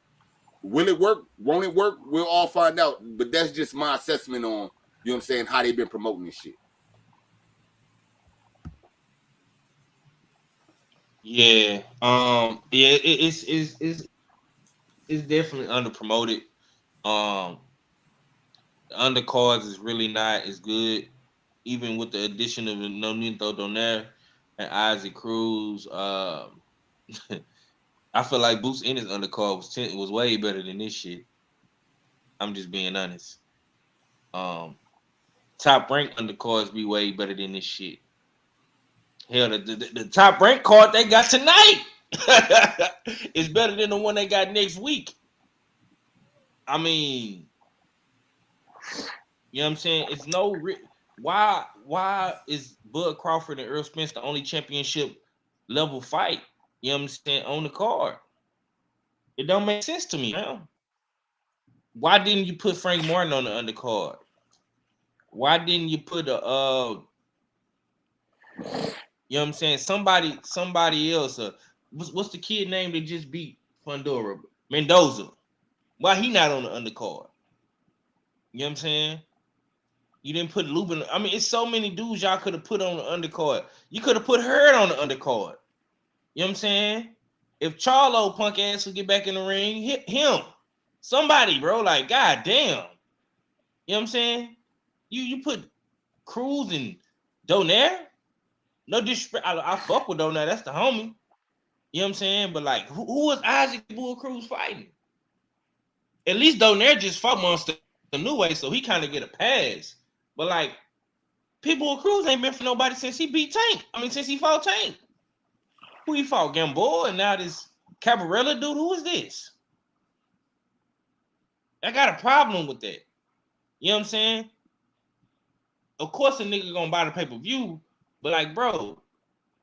will it work? Won't it work? We'll all find out. But that's just my assessment on, you know what I'm saying, how they've been promoting this shit. Yeah. It's definitely underpromoted. The undercards is really not as good, even with the addition of Nonito Donaire and Isaac Cruz. I feel like Boots in his undercard was way better than this shit. I'm just being honest. Top rank undercards be way better than this shit. Hell, the top rank card they got tonight is better than the one they got next week. I mean, you know what I'm saying? It's no why is Bud Crawford and Earl Spence the only championship level fight? You know what I'm saying, on the card? It don't make sense to me, man. Why didn't you put Frank Martin on the undercard? Why didn't you put a you know what I'm saying? Somebody else. What's the kid name that just beat Fundora? Mendoza. Why he not on the undercard? You know what I'm saying? You didn't put Lubin. I mean, it's so many dudes y'all could have put on the undercard. You could have put Hurd on the undercard. You know what I'm saying? If Charlo punk ass would get back in the ring, hit him. Somebody, bro. Like, god damn. You know what I'm saying? You put Cruz and Donaire? No disrespect. I fuck with Donaire. That's the homie. You know what I'm saying? But like, who was Isaac Bull Cruz fighting? At least Donaire just fought Monster New Way, so he kind of get a pass. But like, Pitbull Cruz ain't been for nobody since he beat Tank. I mean, since he fought Tank. Who he fought? Gamboa, and now this Cabarella dude. Who is this? I got a problem with that. You know what I'm saying? Of course, a nigga gonna buy the pay-per-view, But like, bro,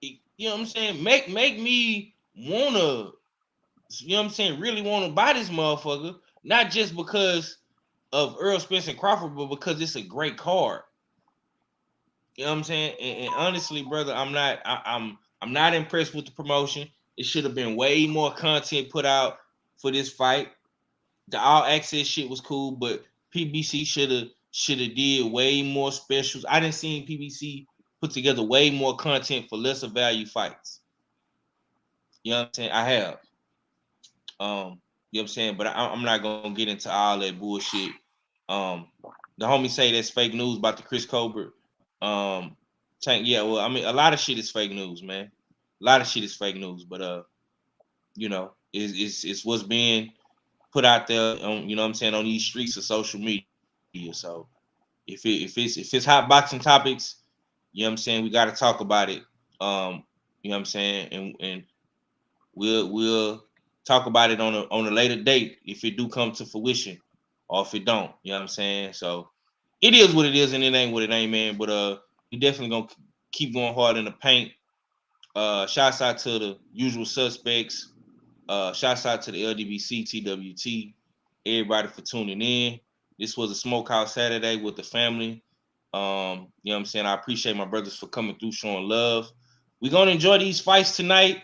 you know what I'm saying? Make me wanna, you know what I'm saying, really wanna buy this motherfucker, not just because of Earl Spence and Crawford, but because it's a great card. You know what I'm saying? And honestly, brother, I'm not impressed with the promotion. It should have been way more content put out for this fight. The all access shit was cool, but PBC should have did way more specials. I didn't see PBC put together way more content for lesser value fights. You know what I'm saying? I have. You know what I'm saying? But I'm not gonna get into all that bullshit. The homie say that's fake news about the Chris Colbert. Tank, yeah, well, I mean, a lot of shit is fake news, man. A lot of shit is fake news, but you know, it's what's being put out there on, you know what I'm saying, on these streets of social media. So if it's hot boxing topics, you know what I'm saying, we got to talk about it. You know what I'm saying, and we'll talk about it on a later date if it do come to fruition, or if it don't. You know what I'm saying? So it is what it is, and it ain't what it ain't, man. But we definitely gonna keep going hard in the paint. Shouts out to the usual suspects. Shouts out to the LDBC, TWT, everybody for tuning in. This was a Smokehouse Saturday with the family. You know what I'm saying? I appreciate my brothers for coming through, showing love. We're gonna enjoy these fights tonight.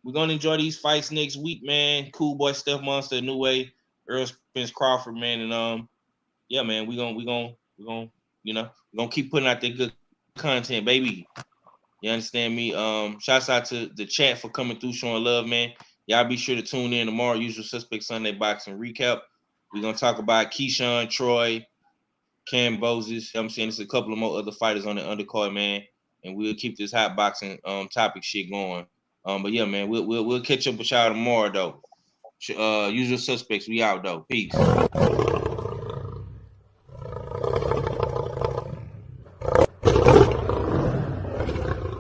We're gonna enjoy these fights next week, man. Cool Boy, Steph Monster, New Way, Earl Spence Crawford, man, and yeah, man, we're gonna you know, we're gonna keep putting out that good content, baby. You understand me? Shouts out to the chat for coming through, showing love, man. Y'all be sure to tune in tomorrow. Usual Suspect Sunday boxing recap. We're gonna talk about Keyshawn, Troy, Kambosos. You know what I'm saying, there's a couple of more other fighters on the undercard, man. And we'll keep this hot boxing topic shit going. But yeah, man, we'll catch up with y'all tomorrow though. Usual Suspects, we out though. Peace.